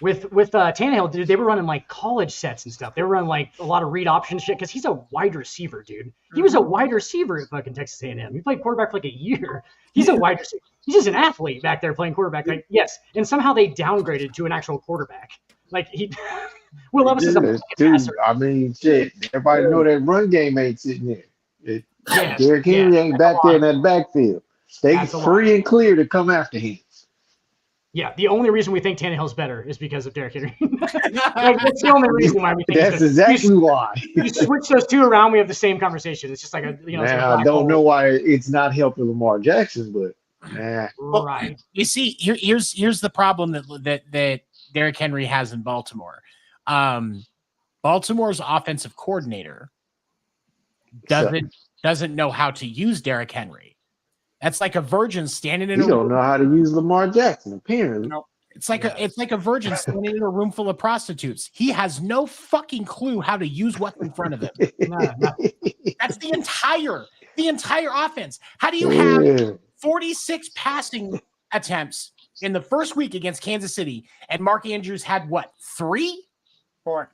with Tannehill, dude, they were running like college sets and stuff. They were running like a lot of read option shit because he's a wide receiver, dude. He was a wide receiver at fucking Texas A&M. He played quarterback for like a year. He's a wide receiver. He's just an athlete back there playing quarterback. Like, yes, and somehow they downgraded to an actual quarterback. Like Will Levis is a passer. I mean, shit. Everybody know that run game ain't sitting there. Derrick Henry ain't back there in that backfield. They free and clear to come after him. Yeah, the only reason we think Tannehill's better is because of Derrick Henry. That's the only reason why we think that's exactly why. You switch those two around, we have the same conversation. It's just like Now, I don't know why it's not helping Lamar Jackson, but right. You see, here's the problem that Derrick Henry has in Baltimore. Baltimore's offensive coordinator doesn't know how to use Derrick Henry. That's like a virgin standing in. You don't know how to use Lamar Jackson, apparently. No, it's like a virgin standing in a room full of prostitutes. He has no fucking clue how to use what's in front of him. That's the entire offense. How do you have 46 passing attempts in the first week against Kansas City, and Mark Andrews had what, 3? 4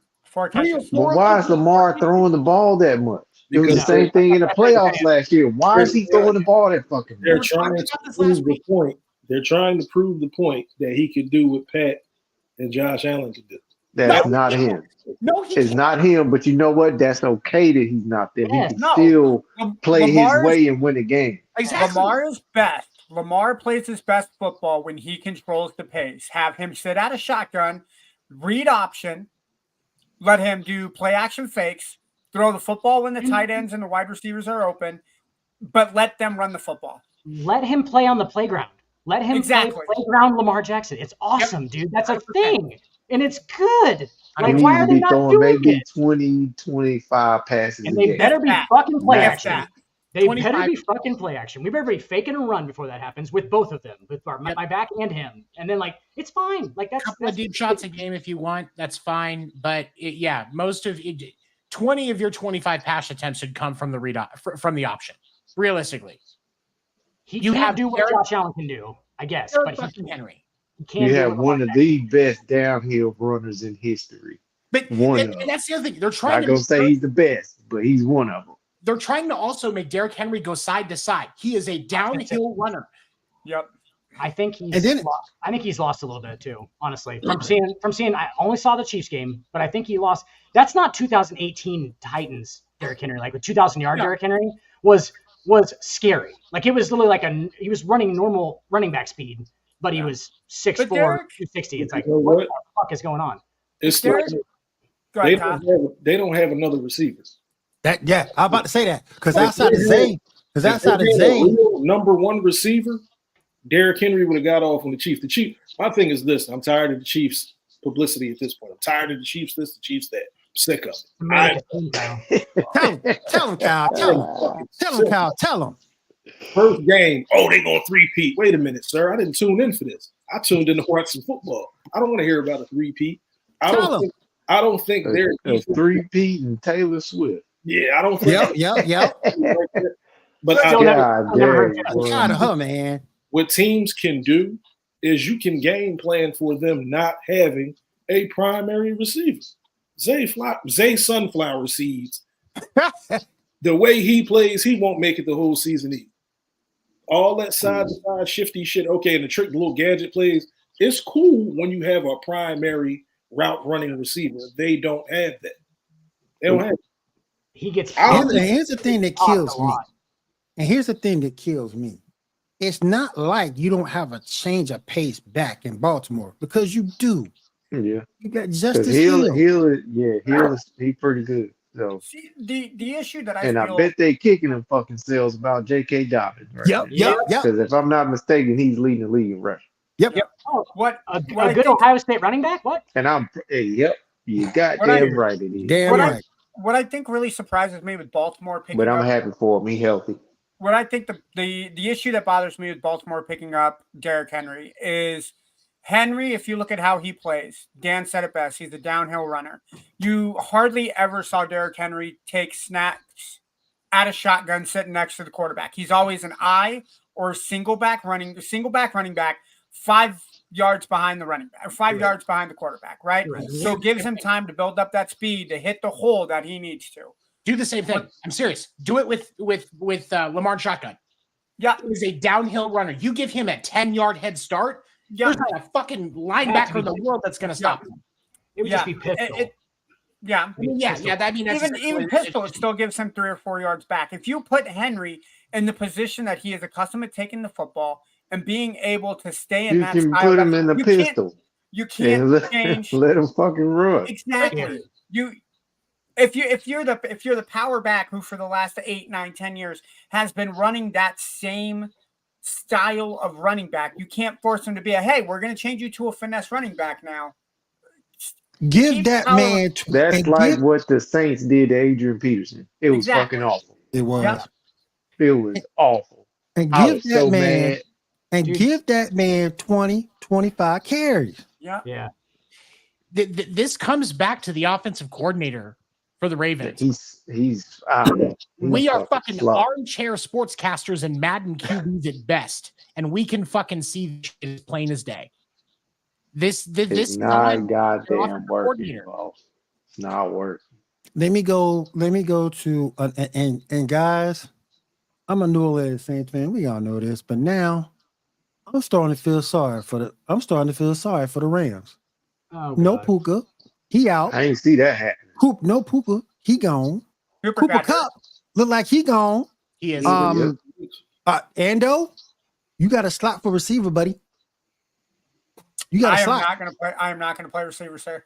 catches. But why is Lamar throwing the ball that much? It was the same thing in the playoffs last year. Why is he throwing the ball that fucking much? They're trying to prove the point. They're trying to prove the point that he could do what Pat and Josh Allen could do. That's not him. No, it's not him. But you know what? That's okay that he's not there. He can still play his way and win a game. Exactly. Lamar is best. Lamar plays his best football when he controls the pace. Have him sit out a shotgun, read option, let him do play action fakes, throw the football when the tight ends and the wide receivers are open, but let them run the football. Let him play on the playground. Let him play playground Lamar Jackson. It's awesome, dude. That's a thing. And it's good. Like, why are they not doing maybe it? 20, 25 passes And they better be fucking play action. They 25. better be fucking play action. We better be faking a run before that happens with both of them, with my back and him. And then, like, it's fine. Like, that's a couple of deep shots a game if you want. That's fine. But most of it, 20 of your 25 pass attempts should come from the option. Realistically, you can't do what Josh Allen can do, I guess. But Henry. You have one of the best downhill runners in history. But and that's the other thing. They're trying I'm not gonna say he's the best, but he's one of them. They're trying to also make Derrick Henry go side to side. He is a downhill runner. Yep. I think he's lost a little bit too, honestly. From seeing, I only saw the Chiefs game, but I think he lost. That's not 2018 Titans Derrick Henry. Like the 2,000-yard Derrick Henry was scary. Like it was literally like he was running normal running back speed, but he was 6'4", 260. It's like, what the fuck is going on? It's they don't have another receiver. I'm about to say that because outside of Zay, number one receiver, Derrick Henry would have got off on the Chiefs. My thing is this: I'm tired of the Chiefs publicity at this point. I'm tired of the Chiefs this, the Chiefs that. I'm sick of it. Tell him, Kyle. Tell him. First game, they gonna 3-peat. Wait a minute, sir. I didn't tune in for this. I tuned in to watch some football. I don't want to hear about a 3-peat. I don't think they're a 3-peat and Taylor Swift. Yeah, I don't think. Yep. But I'm tired of her, man. What teams can do is you can game plan for them not having a primary receiver. Zay Sunflower Seeds. The way he plays, he won't make it the whole season either. All that side-to-side shifty shit, okay, and the little gadget plays, it's cool when you have a primary route running receiver. They don't have that. They don't have it. He gets here's the thing that kills me. And here's the thing that kills me. It's not like you don't have a change of pace back in Baltimore because you do. Yeah. You got Justice Hill. He's pretty good. So see, the issue that I bet they kicking him fucking sales about J.K. Dobbins. Right Yep. Because if I'm not mistaken, he's leading the league in rushing. Yep. Oh, what a good Ohio State running back? What? And you goddamn right it is. Damn right. What I think really surprises me with Baltimore picking but I'm up, happy for him. He's healthy. What I think the issue that bothers me with Baltimore picking up Derrick Henry is Henry, if you look at how he plays, Dan said it best, he's a downhill runner. You hardly ever saw Derrick Henry take snaps at a shotgun sitting next to the quarterback. He's always an I or single back running back 5 yards behind the running back, or 5 yards behind the quarterback, right? So it gives him time to build up that speed to hit the hole that he needs to. Do the same thing. I'm serious. Do it with Lamar shotgun. Yeah, he's a downhill runner. You give him a 10-yard head start. There's not a fucking linebacker in the world that's going to stop him. It would just be pistol. Even pistol, it still gives him 3 or 4 yards back. If you put Henry in the position that he is accustomed to taking the football and being able to stay in You that can style. put him in the pistol. You can't change. Let him fucking run. Exactly. If you're the power back who for the last 8, 9, 10 years has been running that same style of running back, you can't force him to be hey, we're going to change you to a finesse running back now. Give that man. That's like what the Saints did to Adrian Peterson. It was fucking awful. It was. Yep. It was awful. And I give was that so man. mad. And give that man 20, 25 carries. Yeah. Yeah. This comes back to the offensive coordinator for the Ravens. He's we are fucking armchair sportscasters and Madden QBs at best, and we can fucking see as plain as day. This not goddamn working, boss. It's not working. Let me go to and guys, I'm a New Orleans Saints fan. We all know this, but now I'm starting to feel sorry for the Rams. Oh, no Puka, he out. I ain't see that happen. No Puka, he gone. Cooper Cup look like he gone. He is. Ando, you got a slot for receiver, buddy. You got a slot. I am not going to play receiver, sir.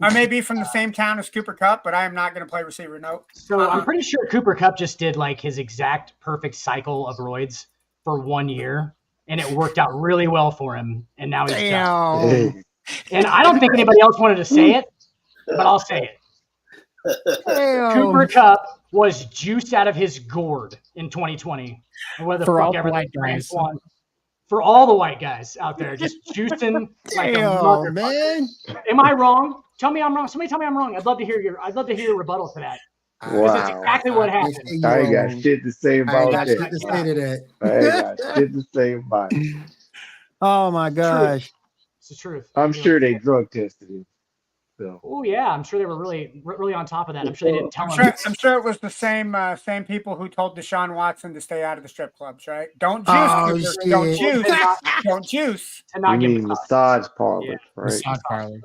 I may be from the same town as Cooper Kupp, but I am not going to play receiver. No. So I'm pretty sure Cooper Kupp just did like his exact perfect cycle of roids for 1 year, and it worked out really well for him. And now he's done. And I don't think anybody else wanted to say it, but I'll say it. Cooper Kupp was juiced out of his gourd in 2020. Whether for all the white guys. For all the white guys out there, just juicing like a motherfucker. Man. Am I wrong? Tell me I'm wrong. Somebody tell me I'm wrong. I'd love to hear your rebuttal to that. Because that's exactly what happened. I ain't got shit to say about that. I ain't got shit to say to that. I ain't got shit to say about it. Oh my gosh. It's the truth. I'm sure they drug tested him. So. Oh yeah, I'm sure they were really on top of that. I'm sure they didn't tell him. I'm sure it was the same people who told Deshaun Watson to stay out of the strip clubs, right? Don't juice, don't juice, don't juice. You mean massage parlors, right? Massage parlor.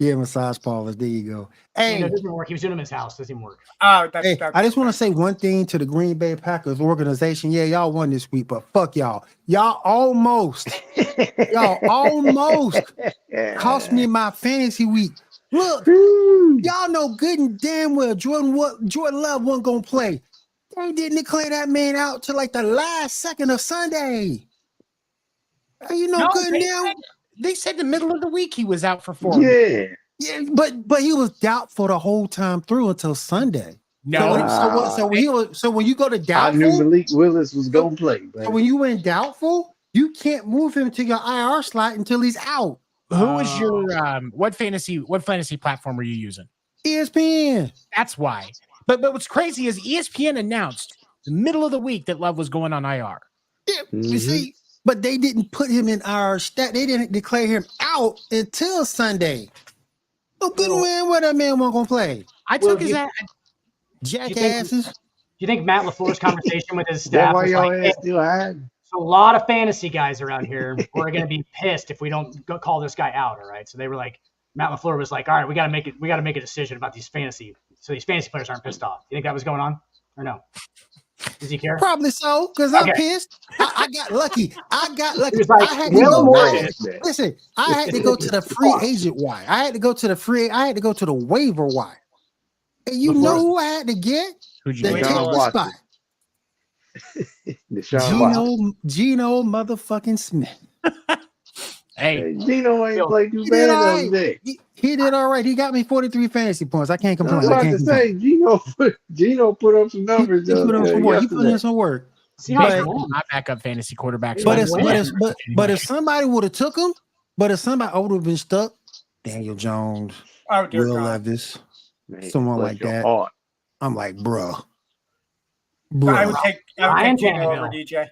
Yeah, massage parlors. There you go. Hey, it doesn't work. He was doing it in his house. Doesn't even work. Oh, I just want to say one thing to the Green Bay Packers organization. Yeah, y'all won this week, but fuck y'all. Y'all almost cost me my fantasy week. Look, y'all know good and damn well Jordan Love wasn't gonna play. They didn't declare that man out till like the last second of Sunday. You know, good and damn. They said the middle of the week he was out for 4 weeks. Yeah, but he was doubtful the whole time through until Sunday. No, so when you go to doubtful, I knew Malik Willis was gonna play. So when you went doubtful, you can't move him to your IR slot until he's out. Who was your what fantasy platform were you using? ESPN. That's why. But what's crazy is ESPN announced the middle of the week that Love was going on IR. Yeah, you see, but they didn't put him in IR stat. They didn't declare him out until Sunday. Oh, good man, where that man wasn't gonna play. I took his jackasses. Do you think Matt LaFleur's conversation with his staff was like, still had? So a lot of fantasy guys around here who are going to be pissed if we don't call this guy out. All right. So they were like, Matt LaFleur was like, all right, we got to make a decision about these fantasy. So these fantasy players aren't pissed off. You think that was going on or no? Does he care? Probably so, because I'm pissed. I got lucky. Like, I had to go to the free agent wire. I had to go to the waiver wire. And you know who I had to get? Who'd you take the spot? Geno motherfucking Smith. Hey, Geno ain't played too bad the other day. He did all right. He got me 43 fantasy points. I can't complain. I was about to say, Geno put up some numbers. He put in some work. My backup fantasy quarterback. But if somebody would have took him, I would have been stuck. Daniel Jones, Will Levis, someone like that. I'm like, bro. I would take Geno over DJ.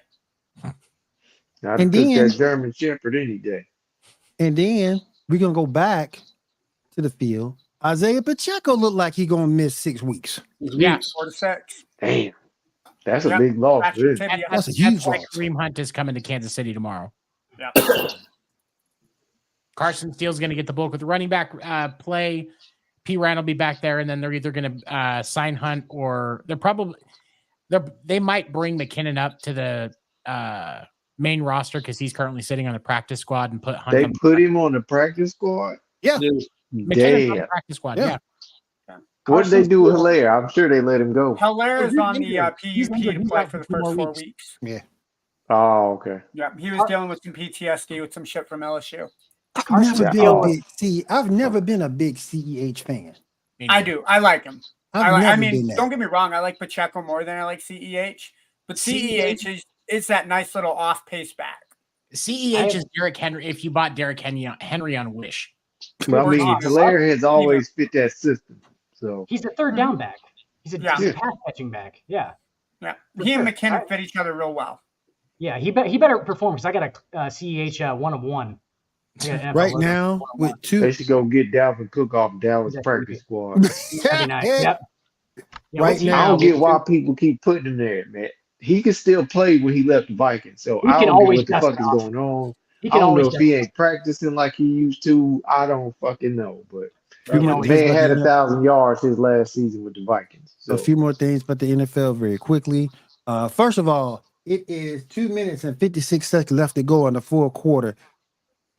And then that German Shepherd any day. And then we're gonna go back to the field. Isaiah Pacheco looked like he's gonna miss 6 weeks. Yeah, 4 to 6. Damn, that's a big loss. That's a huge loss. Kareem Hunt is coming to Kansas City tomorrow. Yeah. Carson Steele's going to get the bulk with the running back play. P. Ryan will be back there, and then they're either going to sign Hunt or they might bring McKinnon up to the main roster because he's currently sitting on the practice squad and put Hunt. They put him on the practice squad. Yeah. McKinnon's on the practice squad. Yeah. What did they do with Hilaire? I'm sure they let him go. Hilaire is on the PUP to play for the first 4 weeks. Yeah. Oh, okay. Yeah, he was dealing with some PTSD with some shit from LSU. I've never been a big CEH fan. I do. I like him. I mean, don't get me wrong. I like Pacheco more than I like CEH, but CEH is that nice little off-pace back. CEH is Derrick Henry. If you bought Derrick Henry on Wish, I mean, Hilaire has always fit that system. So he's a third down back. He's a pass catching back. Yeah. Yeah. He and McKinnon fit each other real well. Yeah, he better perform because I got a CEH 1 of 1. Right now, with 2, they should go get Dalvin Cook off Dallas practice squad. Yep. Right now, I don't get why people keep putting him there, man. He can still play when he left the Vikings, so I don't know what the fuck is going on. I don't know if he ain't practicing like he used to. I don't fucking know, but man had 1,000 yards his last season with the Vikings. So. A few more things about the NFL very quickly. First of all, it is 2 minutes and 56 seconds left to go in the fourth quarter.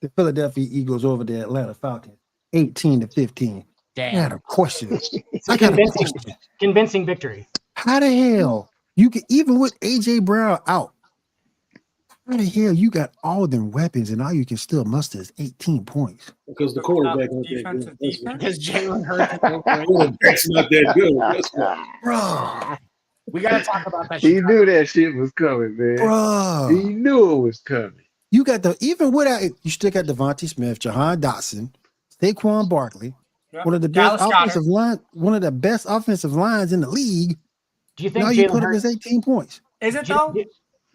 The Philadelphia Eagles over the Atlanta Falcons, 18-15. Damn. I got a question. Convincing victory. How the hell you can, even with AJ Brown out, how the hell you got all them weapons and all you can still muster is 18 points? Because the quarterback because Jalen Hurts that's not that good. Bro. We gotta talk about that. He knew that shit was coming, man. Bro. He knew it was coming. You got even without it, you still got Devontae Smith, Jahan Dotson, Saquon Barkley, one of the best offensive lines in the league. Do you think now you put him as 18 points? Is it though?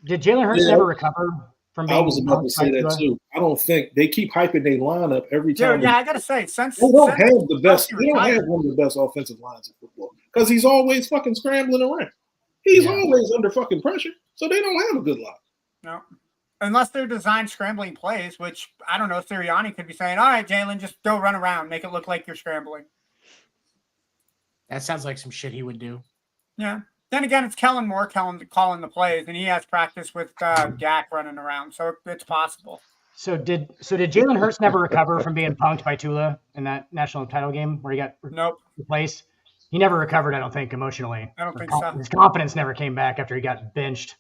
Did Jalen Hurts never recover from being? I was about to say that too. I don't think they keep hyping their lineup every time. Yeah, I gotta say, they don't have the best. They don't have one of the best offensive lines in football because he's always fucking scrambling around. He's always under fucking pressure, so they don't have a good line. No. Unless they're designed scrambling plays, which I don't know, Sirianni could be saying, all right, Jalen, just go run around, make it look like you're scrambling. That sounds like some shit he would do. Yeah. Then again, it's Kellen Moore calling the plays, and he has practice with Dak running around, so it's possible. So did Jalen Hurts never recover from being punked by Tula in that national title game where he got replaced? He never recovered, I don't think, emotionally. I don't think so. His confidence never came back after he got benched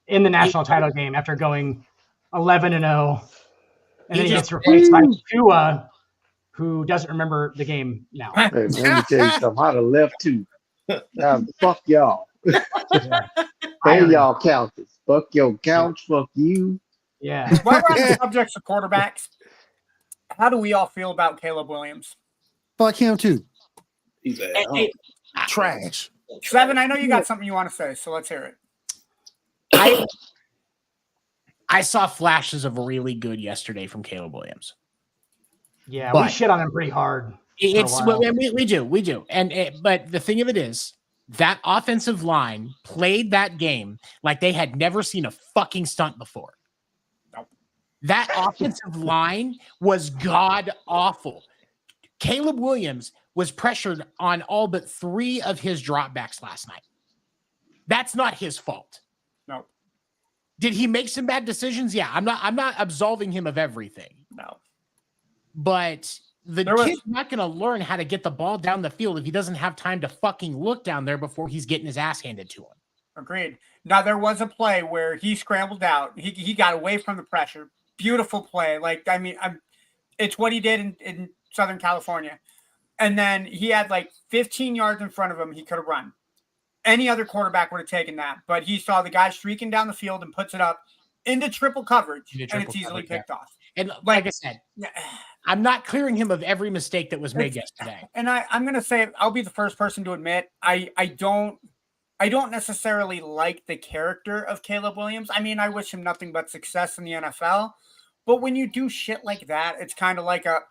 in the national title game after going 11-0, and then he gets replaced by Tua, who doesn't remember the game now. Hey, let me tell you something. I'd have left too. Fuck y'all. Pay y'all couches. Fuck your couch. Fuck you. Yeah. While we're on the subject of quarterbacks, how do we all feel about Caleb Williams? Fuck him too. He's trash. Seven, I know you got something you want to say, so let's hear it. I saw flashes of really good yesterday from Caleb Williams. Yeah, we shit on him pretty hard. We do. But the thing of it is, that offensive line played that game like they had never seen a fucking stunt before. That offensive line was god awful. Caleb Williams was pressured on all but 3 of his dropbacks last night. That's not his fault. No. Did he make some bad decisions? Yeah, I'm not absolving him of everything. No. But kid's not going to learn how to get the ball down the field if he doesn't have time to fucking look down there before he's getting his ass handed to him. Agreed. Now, there was a play where he scrambled out. He got away from the pressure. Beautiful play. It's what he did in Southern California. And then he had 15 yards in front of him. He could have run. Any other quarterback would have taken that. But he saw the guy streaking down the field and puts it up into triple coverage, and it's easily picked off. And like I said, I'm not clearing him of every mistake that was made yesterday. And I'm going to say, I'll be the first person to admit, I don't necessarily like the character of Caleb Williams. I mean, I wish him nothing but success in the NFL. But when you do shit like that, it's kind of like a,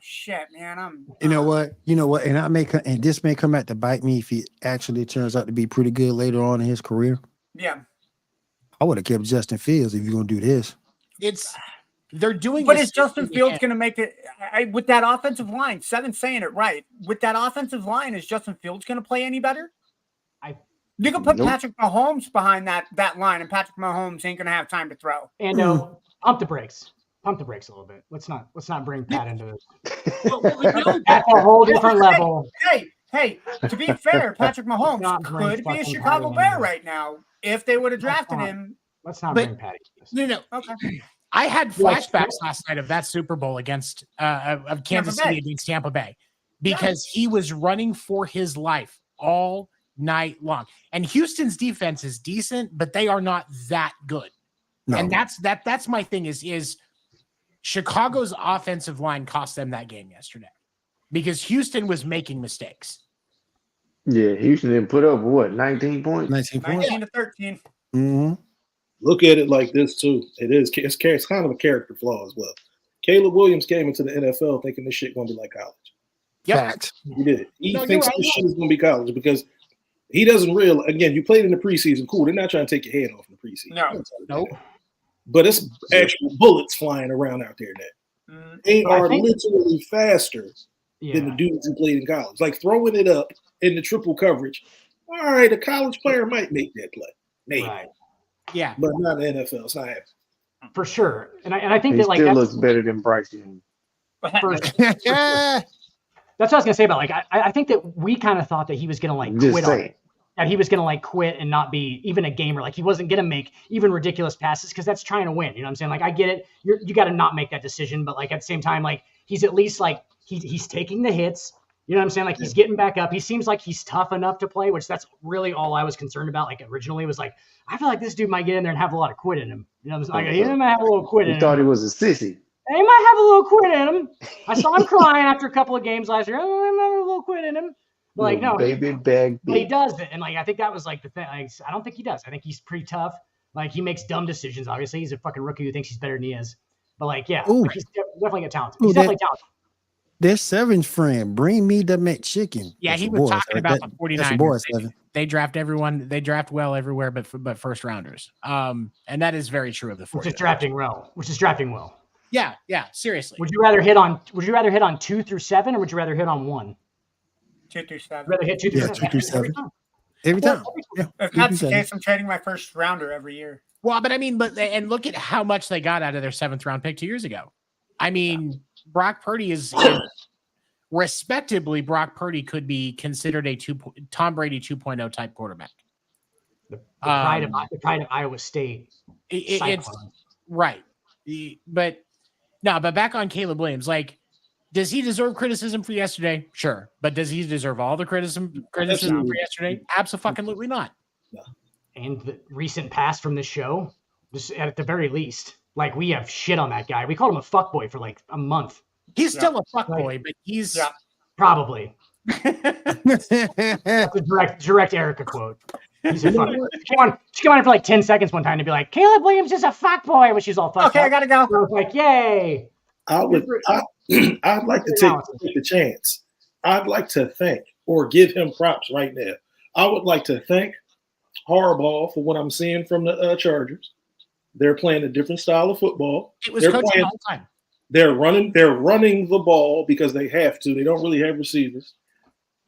shit, man. You know what? And this may come back to bite me if he actually turns out to be pretty good later on in his career. Yeah. I would have kept Justin Fields if you're going to do this. They're doing But is Justin Fields going to make it with that offensive line? Seven's saying it right. With that offensive line, is Justin Fields going to play any better? You can put Patrick Mahomes behind that line, and Patrick Mahomes ain't gonna have time to throw. And pump the brakes. Pump the brakes a little bit. Let's not bring Pat into this. At a whole different level. Hey, to be fair, Patrick Mahomes could be a Chicago Bear right now if they would have drafted him. Let's not bring Patty. No. Okay. I had flashbacks last night of that Super Bowl against of Kansas City against Tampa Bay because he was running for his life all night long. And Houston's defense is decent, but they are not that good. No. And that's my thing is Chicago's offensive line cost them that game yesterday because Houston was making mistakes. Yeah, Houston didn't put up 19 points? 19 to 13. Mm-hmm. Look at it like this too. It's kind of a character flaw as well. Caleb Williams came into the NFL thinking this shit gonna be like college. Yep. He did. He thinks this shit is gonna be college because he doesn't realize. Again, you played in the preseason. Cool. They're not trying to take your head off in the preseason. No. But it's actual bullets flying around out there now. They are literally faster than the dudes who played in college. Like throwing it up in the triple coverage. All right, a college player might make that play. Maybe. Right. Yeah. But not in the NFL. It's not happening. For sure. And I think he that like still looks better than Bryce Young. That's what I was gonna say about like I think that we kind of thought that he was gonna like quit on it. That he was gonna like quit and not be even a gamer. Like he wasn't gonna make even ridiculous passes because that's trying to win. You know what I'm saying? Like I get it. You got to not make that decision, but like at the same time, like he's at least like he's taking the hits. You know what I'm saying? Like he's getting back up. He seems like he's tough enough to play, which that's really all I was concerned about. Like originally was like, I feel like this dude might get in there and have a lot of quit in him. You know what I'm saying? Like, he might have a little quit in him. You thought he was a sissy. He might have a little quit in him. I saw him crying after a couple of games last year. Oh, I might have a little quit in him. But like, no, baby bag. He does it. And like, I think that was like the thing. Like, I don't think he does. I think he's pretty tough. Like he makes dumb decisions. Obviously, he's a fucking rookie who thinks he's better than he is. But like, yeah, like, he's definitely a talented. He's definitely talented. There's Seven's friend. Bring me the McChicken. Yeah, he was talking about the 49ers. They draft everyone. They draft well everywhere, but first rounders. And that is very true of the 49ers. Which is drafting well. Yeah. Seriously. Would you rather hit on 2 through 7, or would you rather hit on 1? 2 through 7. Rather hit 2 through 7. 2 through 7. Every time. Yeah. If that's the case, I'm trading my first rounder every year. Well, but I mean, and look at how much they got out of their 7th round pick 2 years ago. I mean, Brock Purdy is respectably. Brock Purdy could be considered a Tom Brady 2.0 type quarterback. The pride of Iowa State. It's right, but back on Caleb Williams. Like, does he deserve criticism for yesterday? Sure, but does he deserve all the criticism for yesterday? Absolutely not. And the recent past from this show, just at the very least. Like, we have shit on that guy. We called him a fuckboy for like a month. He's still a fuckboy, but he's probably. That's a direct Erica quote. He's a fuckboy. She came on for like 10 seconds one time to be like, Caleb Williams is a fuckboy when she's all fucked up. I gotta go. So I was like, yay. I'd like to take the chance. I'd like to thank or give him props right now. I would like to thank Harbaugh for what I'm seeing from the Chargers. They're playing a different style of football. It was coaching the whole time. They're running the ball because they have to. They don't really have receivers.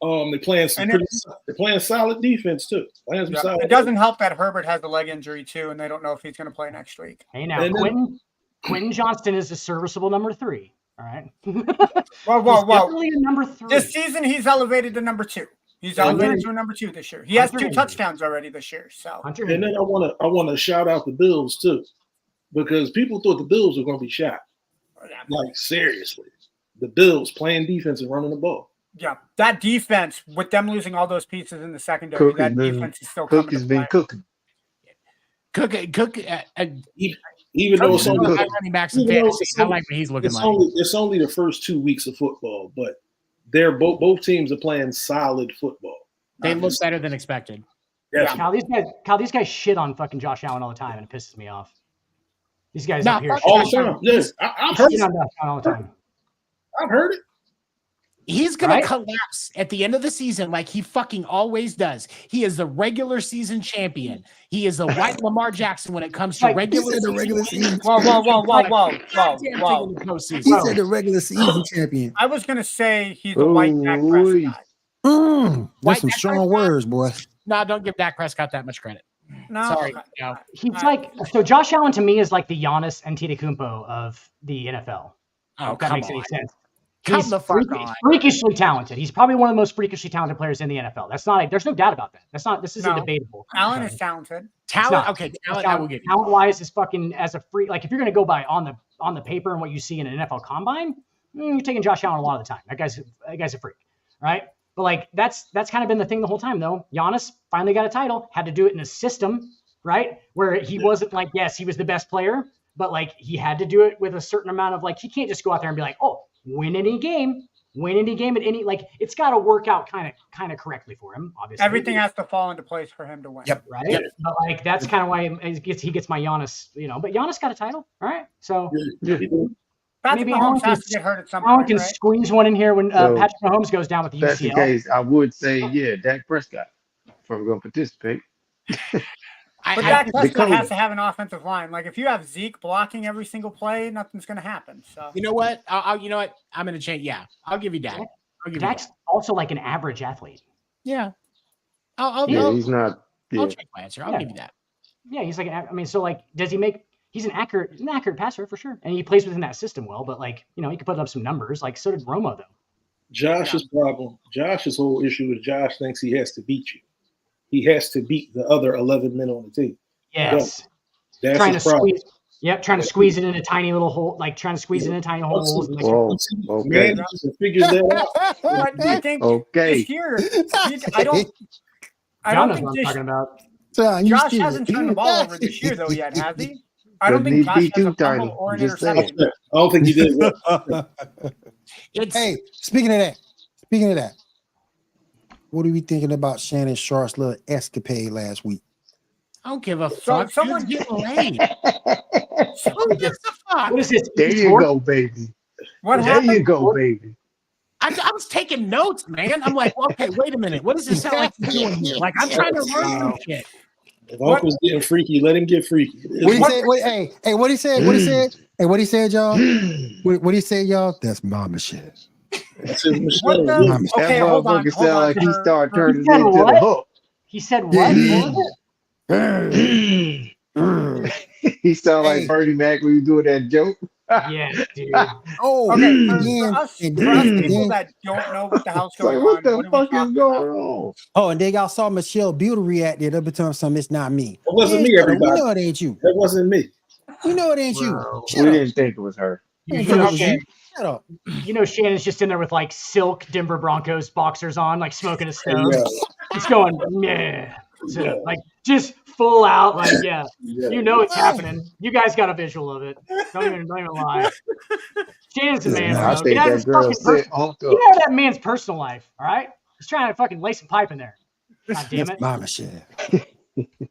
They're playing solid defense too. It doesn't help that Herbert has a leg injury too, and they don't know if he's going to play next week. Hey, now Quentin Johnston is a serviceable number 3. All right. Whoa! He's a number 3. This season, he's elevated to number 2. He's elevated to a number 2 this year. He has 2 touchdowns already this year. So, and then I want to shout out the Bills too, because people thought the Bills were going to be shot. Like seriously, the Bills playing defense and running the ball. Yeah, that defense with them losing all those pieces in the secondary, defense is still coming. Cookie's been cooking. Even though it's only running backs in fantasy, I like what he's looking like. It's only the first 2 weeks of football, but they're both teams are playing solid football. They look better than expected. Yeah. Kyle, these guys shit on fucking Josh Allen all the time, and it pisses me off. These guys up here all the time. Yes, I've heard it all the time. I've heard it. He's going to collapse at the end of the season like he fucking always does. He is the regular season champion. He is the white Lamar Jackson when it comes to regular season. Whoa. He said the regular season champion. I was going to say he's a white Dak Prescott. That's some strong words, boy. No, don't give Dak Prescott that much credit. No, Sorry. No. He's like, so Josh Allen to me is like the Giannis Antetokounmpo of the NFL. Oh, if that come makes any on. sense. Come He's the fuck on. freakishly talented. He's probably one of the most freakishly talented players in the NFL. That's not. There's no doubt about that. This isn't debatable. Allen is talented. Talent, okay. Talent, I will give you. Talent wise is fucking as a freak. Like if you're gonna go by on the paper and what you see in an NFL combine, you're taking Josh Allen a lot of the time. That guy's a freak, right? But like that's kind of been the thing the whole time though. Giannis finally got a title, had to do it in a system, right? Where he wasn't like, yes, he was the best player, but like he had to do it with a certain amount of like, he can't just go out there and be like, oh, win any game at any, like it's got to work out kind of correctly for him. Obviously, everything has to fall into place for him to win. Yep. Right. Yep. But like that's kind of why he gets my Giannis, But Giannis got a title, all right? So Patrick Mahomes has to get hurt at some point. Allen can squeeze one in here when Patrick Mahomes goes down with the UCL. That's the case. I would say, yeah, Dak Prescott, if I'm going to participate. But Dak Prescott has to have an offensive line. Like if you have Zeke blocking every single play, nothing's going to happen. So you know what? You know what? I'm going to change. Yeah, I'll give you Dak. Dak's also like an average athlete. Yeah. He's not. Yeah. I'll change my answer. I'll give you that. Yeah, he's like so like does he make? He's an accurate passer for sure, and he plays within that system well. But like he can put up some numbers. Like so did Romo though. Josh's whole issue is Josh thinks he has to beat you. He has to beat the other 11 men on the team. Yes. That's trying his to problem. squeeze. Yep, trying to squeeze it in a tiny little hole, like trying to squeeze it in a tiny hole. Okay. Figures that out. But I think okay. Here, I don't think what I'm this, talking about. Josh hasn't turned the ball over this year though yet, has he? I don't think Josh has a fumble or an interception. I don't think he did. Hey, speaking of that, what are we thinking about Shannon Sharp's little escapade last week? I don't give a fuck. Someone's getting laid. Who gives a fuck? What is this? There you go, baby. There you go, baby. I was taking notes, man. I'm like, okay, wait a minute. What does this sound like you're doing here? Like, I'm trying to learn some shit. If Uncle's getting freaky, let him get freaky. What he said? What he said? What he said? Hey, what he said, y'all? What he said, y'all? That's mama shit. That's his What the, okay, hold on. Sound like he started turning He said into what? the hook. He said what? He sound like Bernie Mac when you doing that joke. Yeah, dude. Oh, Okay, for us people that don't know what the hell's Like, going what on, the what are we fuck is talking going about? on? Oh, and then y'all saw Michelle Bueller reacted up to something. It's not me. It wasn't me, We everybody. know it ain't you. That wasn't me. We know it ain't you. We didn't think it was her. Shut up. Shannon's just in there with like silk Denver Broncos boxers on, like smoking a stove. Yeah. He's going, yeah. So, like just full out, like yeah. You know it's happening. You guys got a visual of it. Don't even lie. Shannon's a man. I Bro. think Get out of that his girl fucking said, Get out of that man's personal life. All right. He's trying to fucking lace a pipe in there. God damn That's it. mama shit.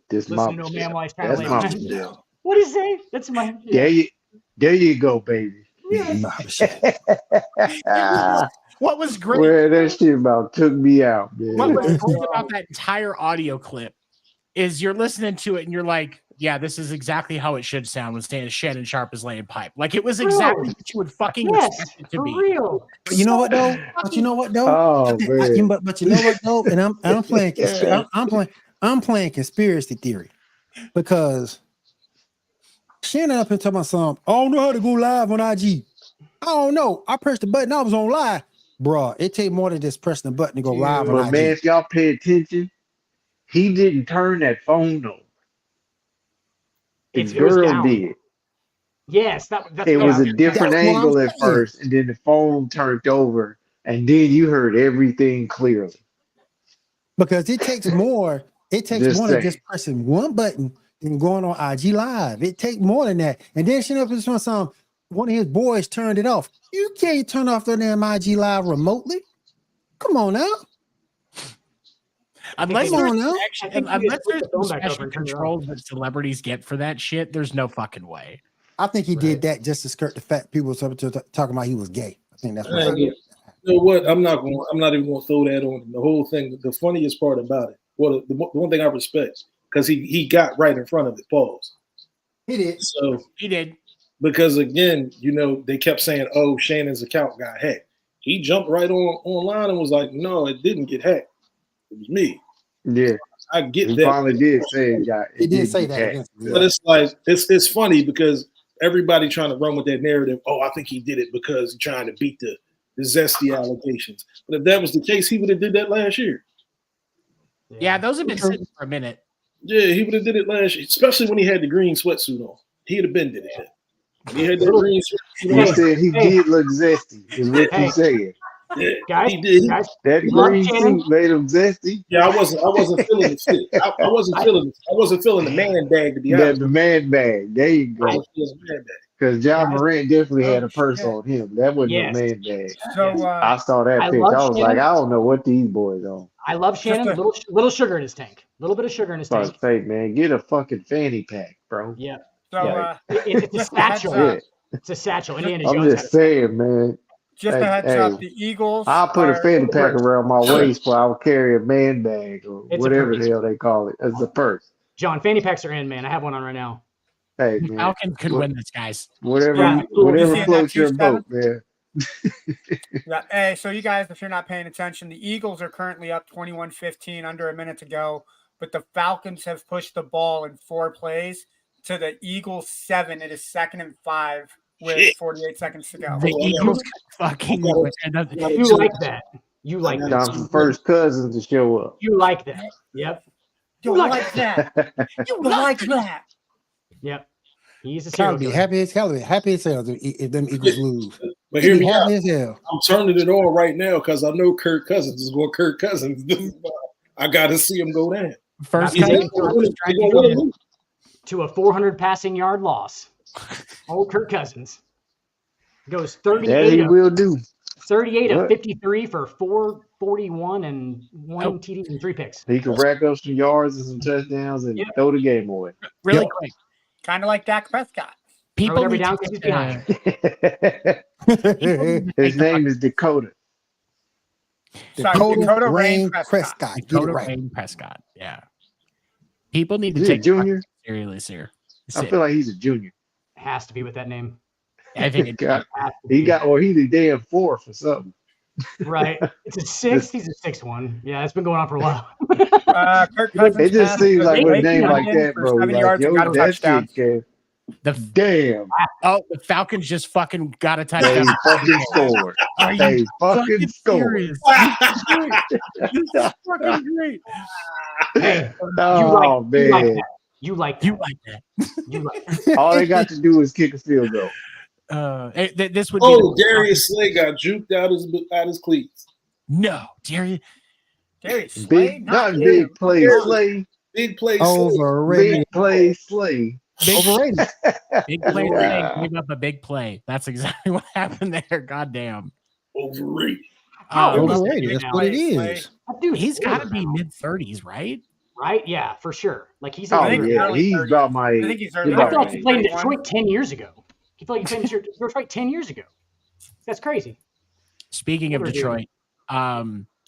This Listen mama to a shit. man while he's trying That's to mama lace. shit. What did he say? That's my. There you go, baby. Mama shit. What was great? Where that shit about took me out, man. What was great about that entire audio clip is you're listening to it and you're like, yeah, this is exactly how it should sound when Shannon Sharp is laying pipe. Like it was exactly what you would fucking expect it to be. Real. But you know what though? But you know what though? Oh, man. But you know what though? And I'm playing. I'm playing conspiracy theory because Shannon up here talking about something. I don't know how to go live on IG. I don't know. I pressed the button. I was on live, bro. It take more than just pressing the button to go live on But IG. man, if y'all pay attention, he didn't turn that phone on. His It was girl down. did. Yes, that's It was a different That's what angle I'm at saying. first, and then the phone turned over, and then you heard everything clearly. Because it takes more. It takes Just more than saying. just pressing one button and going on IG live. It takes more than that. And then Shannon up here some one of his boys turned it off. You can't turn off the damn IG live remotely. Come on now. Unless Come there's on now. unless there's Put the phone back special over and turn it controls that celebrities get for that shit, there's no fucking way. I think he did that just to skirt the fact people were talking about he was gay. I think that's what You know what? I'm not even going to throw that on the whole thing. The funniest part about it, well, the one thing I respect, because he got right in front of it. Pause. he did. So He did. because again, they kept saying, "Oh, Shannon's account got hacked." He jumped right online and was like, "No, it didn't get hacked. It was me." Yeah. I get He that. finally did say it. He did say that. Against But it's like it's funny because everybody trying to run with that narrative. Oh, I think he did it because he's trying to beat the Zesty allegations. But if that was the case, he would have did that last year. Yeah, those have been sitting for a minute. Yeah, he would have did it last year, especially when he had the green sweatsuit on. He'd have been did it. When he had that green sweatsuit on. He said he did look zesty. Is what you said. Yeah, Guys, he did. That green suit made him zesty. Yeah, I wasn't feeling the fit. I wasn't feeling the man bag to be honest. The man bag. There you I go. was feeling the man bag. Because John Morant definitely had a purse on him. That wasn't Yes. a man bag. So I saw that I picture. love I was Shannon. like, I don't know what these boys on. I love Shannon. Little sugar in his tank. A little bit of sugar in his Sorry, tank. say, man, get a fucking fanny pack, bro. Yeah. So Yeah. It's a just a heads satchel. up. It's a satchel. Indiana I'm Jones. just saying, man. Just a heads up, the Eagles. I'll put a are- fanny pack around my waist while I would carry a man bag or It's a whatever purse. the hell they call it as a purse. John, fanny packs are in, man. I have one on right now. Hey, man. Falcons could win this, guys. Whatever, Yeah. whatever You see floats that your 2-7? boat, man. Yeah. Hey, so you guys, if you're not paying attention, the Eagles are currently up 21-15 under a minute to go, but the Falcons have pushed the ball in 4 plays to the Eagles 7. It is 2nd and 5 with 48 seconds to go. The Eagles fucking win. You like that. You like that. John's first cousin to show up. You like that. Yep. You like that. You like that. Yep. He's a serial Cali be killer. happy as hell if them Eagles lose. But He hear be me out. happy as hell. I'm turning it on right now because I know Kirk Cousins is going Kirk Cousins. I got to see him go down. First He's cut, eight first strike He's gonna again. lose. To a 400 passing yard loss. Old Kirk Cousins goes That 38 he of, will do. 38 of What? 53 for 441 and 1 TD and 3 picks. He can rack up some yards and some touchdowns and Yep. throw the game away. Really Yep. quick. Kind of like Dak Prescott. Throw it every Need down to because he's get, behind. His name is Dakota. Dakota Rain Prescott. Prescott. Get it Dakota right. Wayne Prescott. Yeah. People need to Is he a take junior? seriously here. I feel like he's a junior. Has to be with that name. I think it God, Has to he be. got, or he's a damn 4th or something. Right. It's a 6. He's a 6'1". Yeah, it's been going on for a while. Kirk Cousins It just passed seems for like with a 8 name like million that, for bro. 7 Like, yards and yo, got a that touchdown. shit can, the damn. the Falcons just fucking got a They touchdown. fucking scored. Are you They fucking scored. serious? This is fucking great. Hey, Oh, you like man. that. You like that. You like that? You like that. All they got to do is kick a field goal. This would be Oh, Darius Slay got juked out his cleats. no, Darius. Darius Slay, Big, not him. big play Slay. Big play. Slay. Overrated. Big play Slay. Overrated. Big play. Wow. Gave up a big play. That's exactly what happened there. Goddamn. Overrated. Overrated. That's what it is. Dude, He's got to be mid-30s, right? right. Yeah, for sure. Like he's. Oh, think yeah. early He's 30s. about my age. I think he's He's early I about feel my like he age. played in 31. Detroit 10 years ago. I feel like he played in Detroit 10 years ago. That's crazy. Speaking of Never do. Detroit,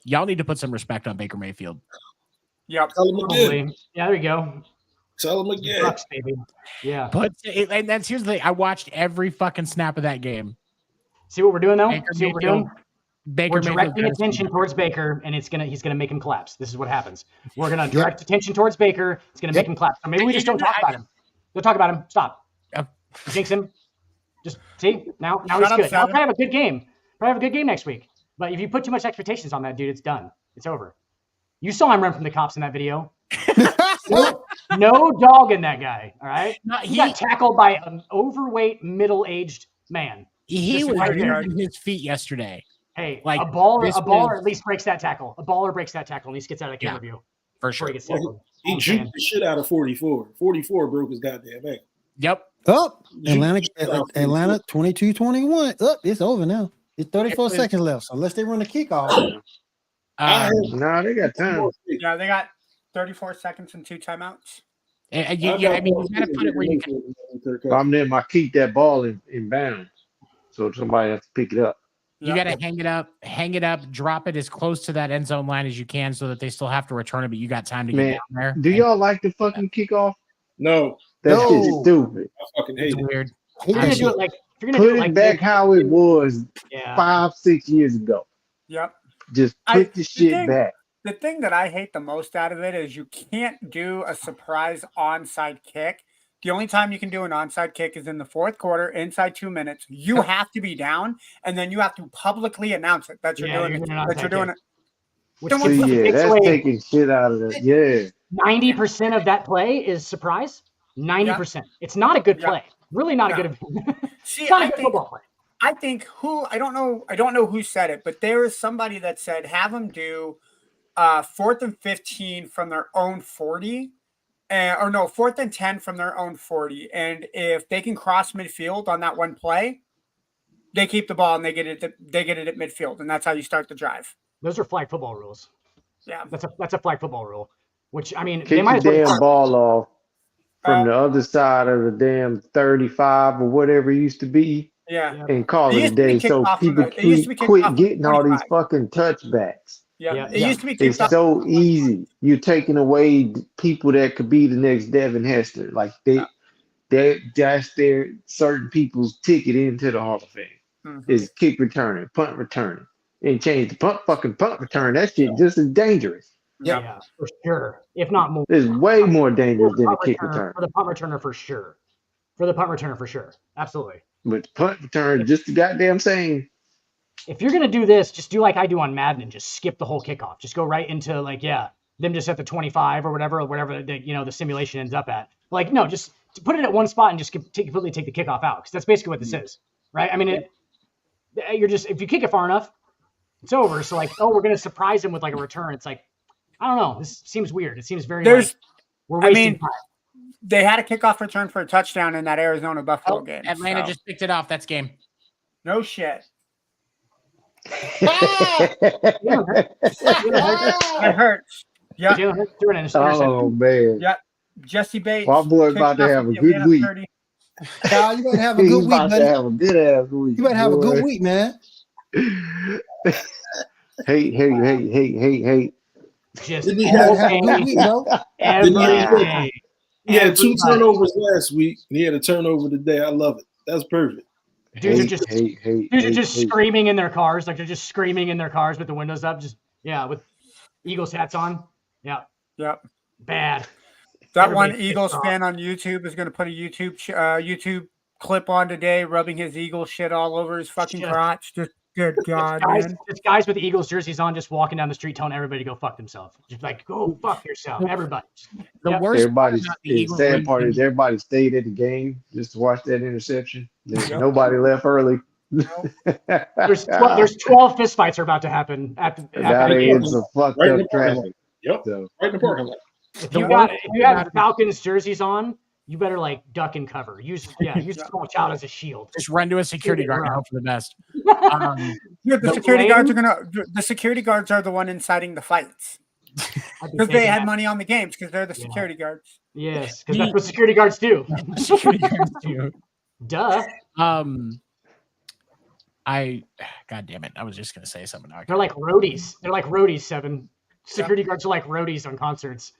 y'all need to put some respect on Baker Mayfield. Yep. Tell him again. Probably. Yeah, there you go. Tell him again. Bucks, baby. Yeah. But and that's here's the thing. I watched every fucking snap of that game. See what we're doing though? Baker See what we're Mayfield. doing? Baker We're Mayfield directing got his attention feet. towards Baker, and he's gonna make him collapse. This is what happens. We're gonna direct attention towards Baker. It's gonna make him collapse. So maybe we just don't talk about him. Don't talk about him. Stop. Jinx him. Just see now. Now he's Shut up, good. I'll Simon. probably have a good game. Probably have a good game next week. But if you put too much expectations on that dude, it's done. It's over. You saw him run from the cops in that video. No dog in that guy. All right. He got tackled by an overweight, middle-aged man. He Just was right there. using his feet yesterday. Hey, Like, a baller this at is- least breaks that tackle. A baller breaks that tackle and he gets out of the Yeah, camera view for before sure. he gets tackled. He I'm saying. juked the shit out of 44. 44 broke his goddamn ankle. Yep. Up. Atlanta 22-21. Up. It's over now. It's 34 seconds left. So unless they run the kickoff. Nah, they got time. Yeah, they got 34 seconds and 2 timeouts. I mean, you got to put it where you can. If I'm them, I keep that ball in bounds. So somebody has to pick it up. You got to hang it up, drop it as close to that end zone line as you can, so that they still have to return it, but you got time to get Man, down there. do y'all like the fucking kickoff? No. That's just No. stupid. I fucking hate It's it. weird. If you're gonna do it like, if you're gonna Put do it it like back this, how it was yeah. 5-6 years ago. Yep. Just I- put the shit thing- back. The thing that I hate the most out of it is you can't do a surprise onside kick. The only time you can do an onside kick is in the fourth quarter, inside 2 minutes. You have to be down, and then you have to publicly announce it that you're doing it. That's taking shit out of it. Yeah. 90% of that play is surprise. 90%. It's not a good play. Really not a good. See, I think I don't know who said it, but there is somebody that said have them do 4th and 15 from their own 40, or no, 4th and 10 from their own 40, and if they can cross midfield on that one play, they keep the ball and they get it at midfield, and that's how you start the drive. Those are flag football rules. Yeah, that's a flag football rule. Which I mean, kick they might the damn ball off from the other side of the damn 35 or whatever it used to be. Yeah, and call it a day so people quit getting all these fucking touchbacks. Yeah. It used to be it's so easy. You're taking away people that could be the next Devin Hester. Like that's their certain people's ticket into the Hall of Fame. Is kick returning, punt returning. And change the punt return. That shit just as dangerous. Yeah, for sure. If not more. It's way more dangerous than a kick return. For the punt returner, for sure. Absolutely. But punt return, just the goddamn same. If you're gonna do this, just do like I do on Madden and just skip the whole kickoff. Just go right into them just at the 25 or whatever the simulation ends up at. Like no, just put it at one spot and just completely take the kickoff out because that's basically what this is, right? I mean, if you kick it far enough, it's over. So we're gonna surprise him with like a return. It's like I don't know. This seems weird. It seems very. We're wasting time. They had a kickoff return for a touchdown in that Arizona Buffalo game. Atlanta just picked it off. That's game. No shit. It hurts. Yeah. Oh man. Yeah. Jesse Bates. My boy about to have a good week. Nah, you better have a good week, buddy. Have a good ass week. You better have a good week, man. Hey. Just He had 2 turnovers last week, and he had a turnover today. I love it. That's perfect. Dudes are just screaming in their cars. Like they're just screaming in their cars with the windows up. Just with Eagles hats on. Yeah. Yep. Bad. That one Eagles fan on YouTube is going to put a YouTube clip on today, rubbing his Eagles shit all over his fucking crotch. Just good God, man. It's guys with Eagles jerseys on, just walking down the street telling everybody to go fuck themselves. Just like, go fuck yourself, everybody. The worst. The sad part is everybody stayed at the game just to watch that interception. Nobody left early. There's 12 fistfights are about to happen at the game. It's a fucked up traffic. Yep. So. Right in the parking lot. If you have Falcons jerseys on, you better duck and cover. Use a small child as a shield. Just run to a security guard and hope for the best. The security guards are the one inciting the fights because they had money on the games because they're the security guards. Yes, because that's what security guards do. Security guards do. Duh. God damn it! I was just gonna say something. They're like roadies. They're like roadies. Seven security guards are like roadies on concerts.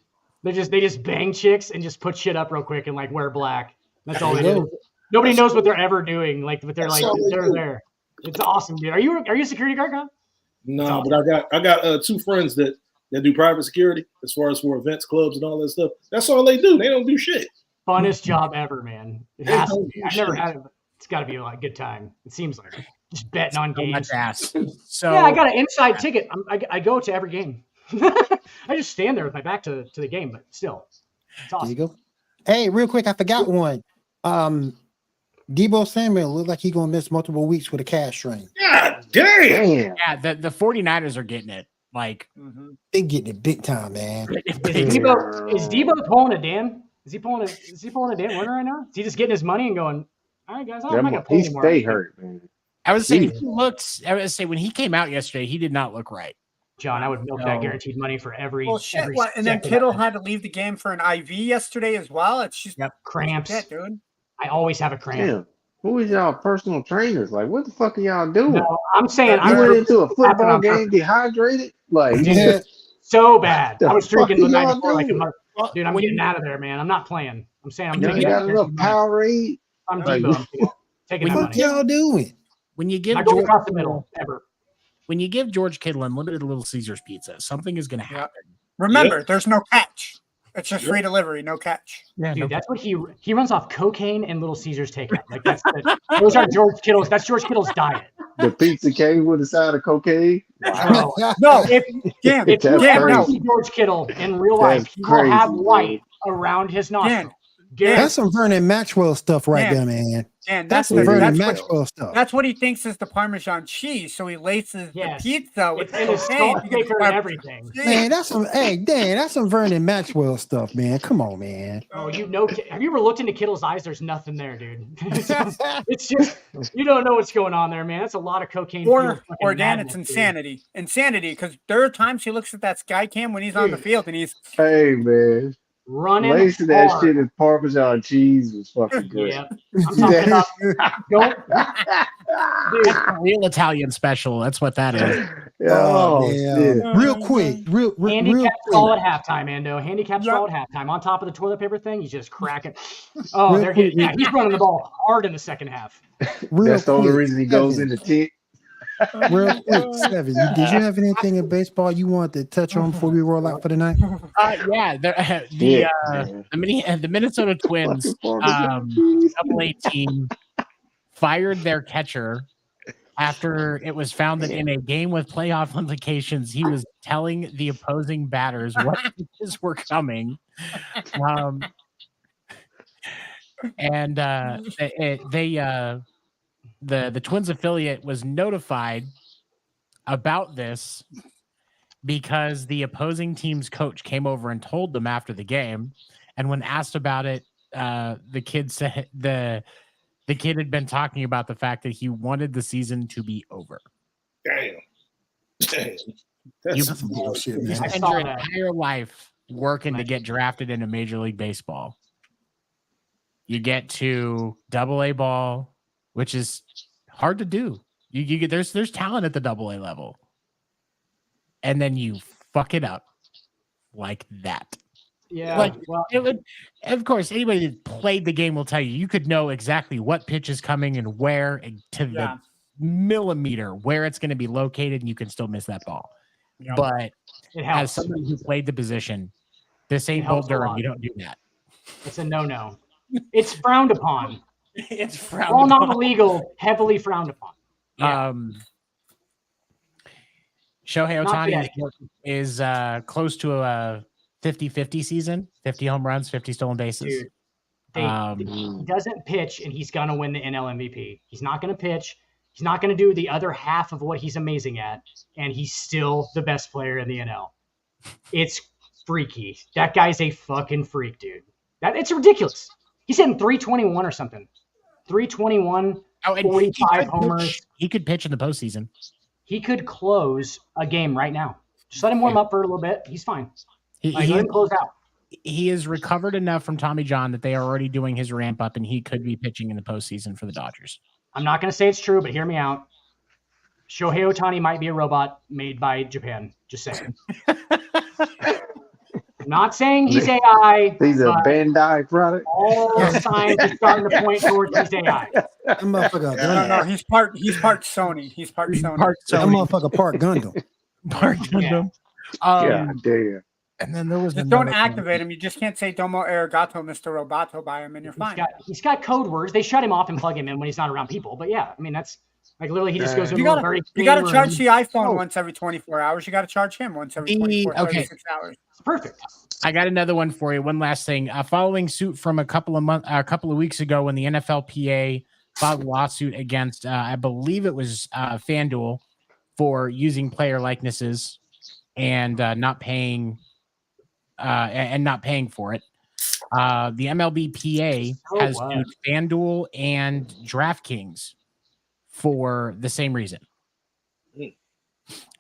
They just bang chicks and just put shit up real quick and wear black. That's all they do. Nobody knows what they're ever doing. But they're they're there. It's awesome, dude. Are you a security guard, guy? No, but I got 2 friends that do private security as far as for events, clubs, and all that stuff. That's all they do. They don't do shit. Funnest job ever, man. It has to be. I've never had it. It's got to be a good time. It seems like just betting on games. So yeah, I got an inside ticket. I go to every game. I just stand there with my back to the game, but still, it's awesome. There you go. Hey, real quick, I forgot one. Deebo Samuel looked like he's gonna miss multiple weeks with a calf strain. God damn. Yeah, the 49ers are getting it. They getting it big time, man. Is Deebo pulling a Dan? Is he pulling a Dan Werner right now? Is he just getting his money and going, all right, guys, I'm not gonna play anymore. Stay hurt, man. I would say when he came out yesterday, he did not look right. John, I would milk that guaranteed money for every. Well, shit. And then Kittle had to leave the game for an IV yesterday as well. It's just cramps, dude. I always have a cramp. Damn. Who is y'all personal trainers? Like, what the fuck are y'all doing? No, I'm saying I went into a football game dehydrated. Like, so bad. I was drinking the night before like a month. Dude, I'm getting out of there, man. I'm not playing. I'm saying I'm taking got enough Powerade. I'm Deebo. I'm taking that money. What y'all doing? When you give I go across the middle ever. when you give George Kittle unlimited Little Caesars pizza, something is going to happen. Remember, there's no catch. It's just free delivery, no catch. Yeah, dude, that's what he runs off cocaine and Little Caesars takeout. Like those are George Kittle's. That's George Kittle's diet. The pizza came with a side of cocaine. Wow. No, if you ever see crazy. George Kittle in real life, That's he will have crazy, white around his nostril. That's some Vernon Maxwell stuff right there, man. And That's that's some Vernon that's Maxwell stuff. That's what he thinks is the Parmesan cheese. So he laces the pizza with and it's cocaine. salt shaker and everything. Man, that's some that's some Vernon Maxwell stuff, man. Come on, man. Oh, have you ever looked into Kittle's eyes? There's nothing there, dude. It's just you don't know what's going on there, man. That's a lot of cocaine. Or Dan, it's insanity. Insanity, because there are times he looks at that sky cam when he's on the field and he's Hey man, running. lacing that hard. shit in Parmesan cheese was fucking great. Yeah, I'm talking about. Don't, dude, That's a real Italian special. That's what that is. Oh, shit. Real quick, real handicap quick. stall at halftime, Ando. Handicap stall at halftime. On top of the toilet paper thing, he's just cracking. Oh, Real they're quick. hitting. Yeah, he's running the ball hard in the second half. Real That's the only quick, reason he goes in Seven. the tent. Real quick, Seven. Did you have anything in baseball you wanted to touch on before we roll out for the night? Yeah, the Minnesota Twins AA team fired their catcher after it was found that in a game with playoff implications, he was telling the opposing batters what pitches were coming. The Twins affiliate was notified about this because the opposing team's coach came over and told them after the game. And when asked about it, the kid said the kid had been talking about the fact that he wanted the season to be over. Damn. You That's some bullshit, man. spend your entire life working to get drafted into Major League Baseball. You get to AA ball, which is hard to do. You get there's talent at the AA level, and then you fuck it up like that. Yeah, Like well, it would, of course, anybody that played the game will tell you could know exactly what pitch is coming and where and to the millimeter where it's going to be located, and you can still miss that ball. Yeah. But it as helps. somebody who played the position, this ain't It Bull helps a Durham. lot. You don't do that. It's a no-no. It's frowned upon. It's While frowned not upon. illegal, heavily frowned upon. Shohei Not Ohtani yet. is close to a 50-50 season, 50 home runs, 50 stolen bases. Dude, he doesn't pitch, and he's going to win the NL MVP. He's not going to pitch. He's not going to do the other half of what he's amazing at, and he's still the best player in the NL. It's freaky. That guy's a fucking freak, dude. It's ridiculous. He's hitting 321 or something. 321, Oh, and 45 homers. He could pitch in the postseason. He could close a game right now. Just let him warm up for a little bit. He's fine. He, Let him close out. he is recovered enough from Tommy John that they are already doing his ramp up, and he could be pitching in the postseason for the Dodgers. I'm not going to say it's true, but hear me out. Shohei Ohtani might be a robot made by Japan. Just saying. Not saying he's AI. He's a but Bandai product. all signs are starting to point towards he's AI. That motherfucker. no, he's part Sony. He's part Sony. That motherfucker part Gundam. Part Gundam. God damn. And then there was Just don't activate him. You just can't say Domo Arigato, Mr. Roboto by him, and you're fine. He's got code words. They shut him off and plug him in when he's not around people. But yeah, I mean that's like literally he just goes to You a gotta, very you gotta clean charge room. the iPhone once every 24 hours. You gotta charge him once every 24, 36 hours. It's perfect. I got another one for you. One last thing. Following suit from a couple of weeks ago when the NFLPA filed a lawsuit against, I believe it was FanDuel for using player likenesses and not paying for it. The MLBPA has sued FanDuel and DraftKings for the same reason.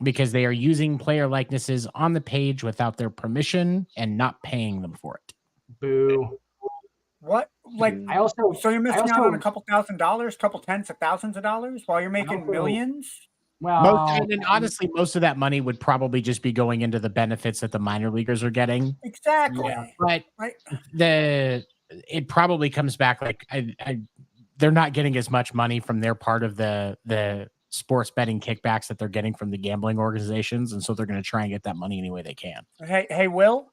Because they are using player likenesses on the page without their permission and not paying them for it. Boo. What? Like, so you're missing out on a couple $1,000s, couple tens of thousands of dollars while you're making millions? Well, and honestly, most of that money would probably just be going into the benefits that the minor leaguers are getting. Exactly. Yeah, but right. It probably comes back like they're not getting as much money from their part of the sports betting kickbacks that they're getting from the gambling organizations, and so they're going to try and get that money any way they can. Hey, Will.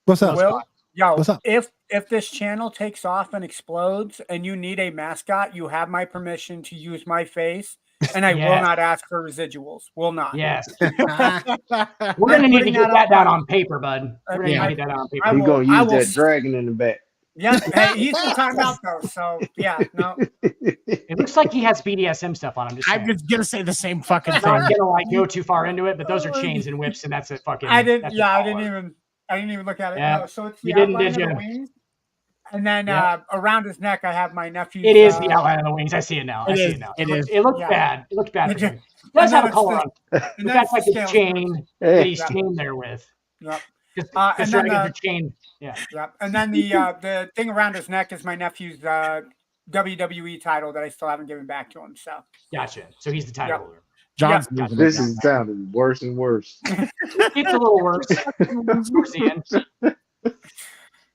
What's up? Will, yo, what's up? If this channel takes off and explodes, and you need a mascot, you have my permission to use my face, and I will not ask for residuals. Will not. Yes. We're going to need to get that down on paper, bud. We're going to get that down on paper. He's going to use that dragon in the back. Yeah, hey, he's in timeout though, so yeah, no. It looks like he has BDSM stuff on him. I'm just gonna say the same fucking thing. I'm not gonna like go too far into it, but those are chains and whips, and that's a fucking. I didn't even look at it. Yeah. No, so it's the You didn't, outline did of the you? wings, and then around his neck, I have my nephew's. It is the outline of the wings. I see it now. It I see is. it now. It is. It looks bad. It looks bad. For him. It does have a collar on. But that's like a chain that he's chained there with. Yep. Because dragons are chained. Yeah. Yep. And then the thing around his neck is my nephew's WWE title that I still haven't given back to him. So. Gotcha. So he's the title holder. John's This is sounding worse and worse. It's a little worse. Towards the end.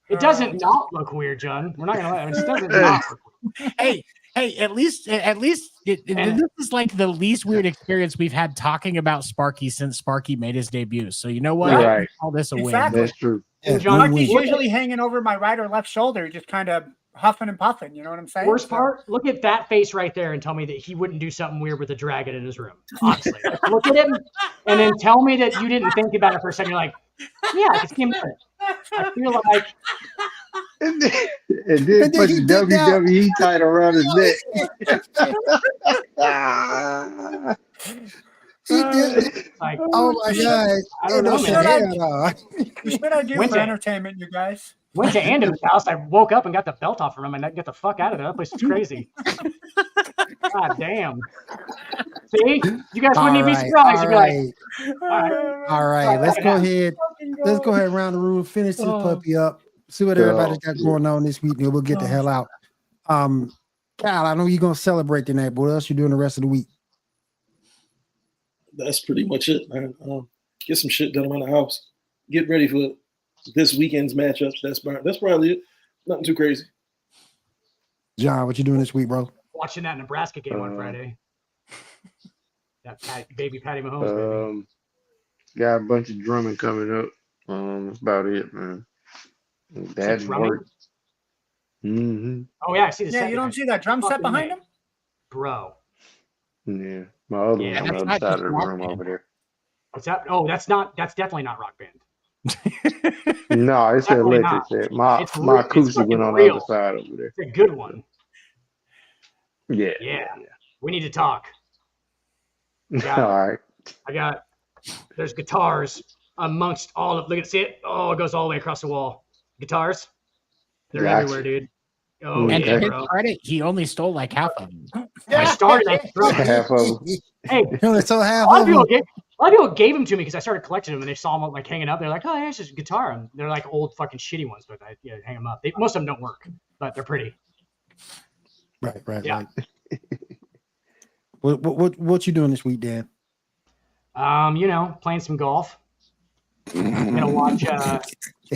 It doesn't not look weird, John. We're not gonna let it. It just doesn't not look weird. Hey, at least this is like the least weird experience we've had talking about Sparky since Sparky made his debut. So you know what? Right. I call this a win. Exactly. That's true. And John, Sparky's usually hanging over my right or left shoulder, just kind of huffing and puffing. You know what I'm saying? Worst part, look at that face right there and tell me that he wouldn't do something weird with a dragon in his room. Honestly, like, look at him and then tell me that you didn't think about it for a second. You're like, yeah, I can see him there. I feel like. And then put the WWE title around his neck. Like, Oh my God! I don't know, man. What should I do Went for to- entertainment, you guys? Went to Ando's house. I woke up and got the belt off from him and got the fuck out of there. That place was crazy. God damn. See? You guys wouldn't even be surprised. You'd be like, All right. Let's go ahead. Let's go ahead around the room. Finish this puppy up. See what everybody's got going on this week, and we'll get the hell out. Kyle, I know you're gonna celebrate tonight, but what else you doing the rest of the week? That's pretty much it, man. Get some shit done around the house. Get ready for this weekend's matchups. That's probably it. Nothing too crazy. John, what you doing this week, bro? watching that Nebraska game on Friday. That baby Patty Mahomes, baby. Got a bunch of drumming coming up. That's about it, man. That's work. Mm-hmm. Oh yeah, I see the Yeah, you don't see that drum set behind him? Bro. Yeah. My other one on the other side of the room over there. What's that? Oh, that's definitely not Rock Band. No, it's an Definitely electric not. set. My It's real- acoustic it's went fucking on real. the other side over there. It's a good one. Yeah. Yeah. We need to talk. All right. There's guitars amongst all of, look at, see it? Oh, it goes all the way across the wall. Guitars. They're Gotcha. everywhere, dude. Oh, And yeah, to his bro. credit, he only stole like half of them. I started at Half of them. Hey, He only stole half a lot of of them. people gave them to me because I started collecting them and they saw them like hanging up. They're like, oh, yeah, it's just a guitar. And they're like old fucking shitty ones, but I hang them up. Most of them don't work, but they're pretty. Right. Yeah. What you doing this week, Dan? Playing some golf. I'm gonna watch. Hell,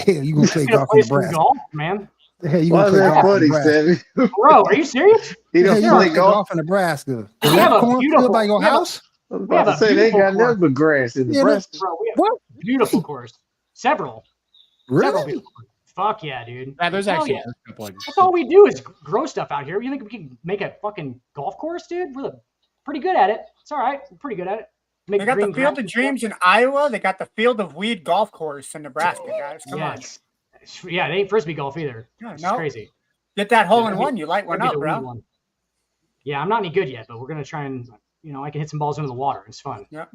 you gonna play golf play in some Nebraska? golf, man. Hell, you Why gonna is play that golf in funny, Nebraska? Sammy? Bro, are you serious? He Hell, don't you play gonna golf. in Nebraska? We Is have that a cornfield beautiful- by your we have a- house? I was We about have to a say they ain't got beautiful nothing but grass in Yeah, Nebraska. Bro, we have What? a beautiful course. Several Really? beautiful courses. Fuck yeah, dude. Yeah, there's Hell actually yeah. a couple of That's all we do is grow stuff out here. You think we can make a fucking golf course, dude? We're pretty good at it. It's all right. We're pretty good at it. Make They got green the Field grass of Dreams in Iowa. They got the Field of Weed golf course in Nebraska, guys. Come on. Yes. Yeah, it ain't frisbee golf either. Yeah, It's no. crazy. Get that hole in Yeah, one. You light one That'd up, be the bro. weed one. Yeah, I'm not any good yet, but we're gonna try and I can hit some balls into the water. It's fun. Yeah.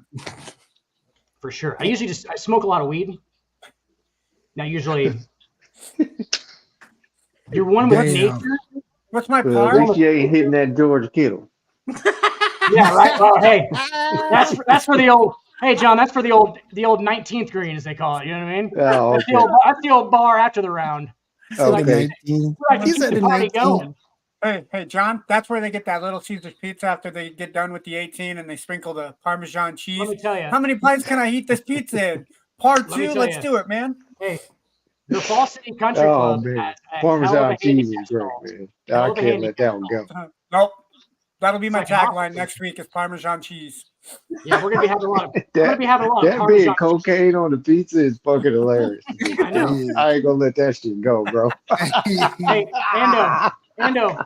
For sure. I usually I smoke a lot of weed. Now usually you're one with Damn. nature. What's my At par? least you ain't hitting that George Kittle. Yeah, right. Well, hey, that's for the old. Hey, John, that's for the old 19th green, as they call it. You know what I mean? Oh, That's, okay. that's the old bar after the round. Okay. He Like, He keep said the the party 19. going. Hey, John, that's where they get that Little Caesars pizza after they get done with the 18 and they sprinkle the Parmesan cheese. Let me tell you. How many bites can I eat this pizza in? Part me two, tell let's you. do it, man. Hey, the Fall City Country Oh, Club man. at hell of Parmesan a cheese is handicap great, stall. man. Hell I of a can't let that one handicap go. Nope. That'll be my It's like an tagline option. next week is Parmesan cheese. Yeah, we're gonna be having a lot of. We're That, gonna be having a lot of that Parmesan. big cocaine on the pizza is fucking hilarious. I know. I ain't gonna let that shit go, bro. Hey, Ando,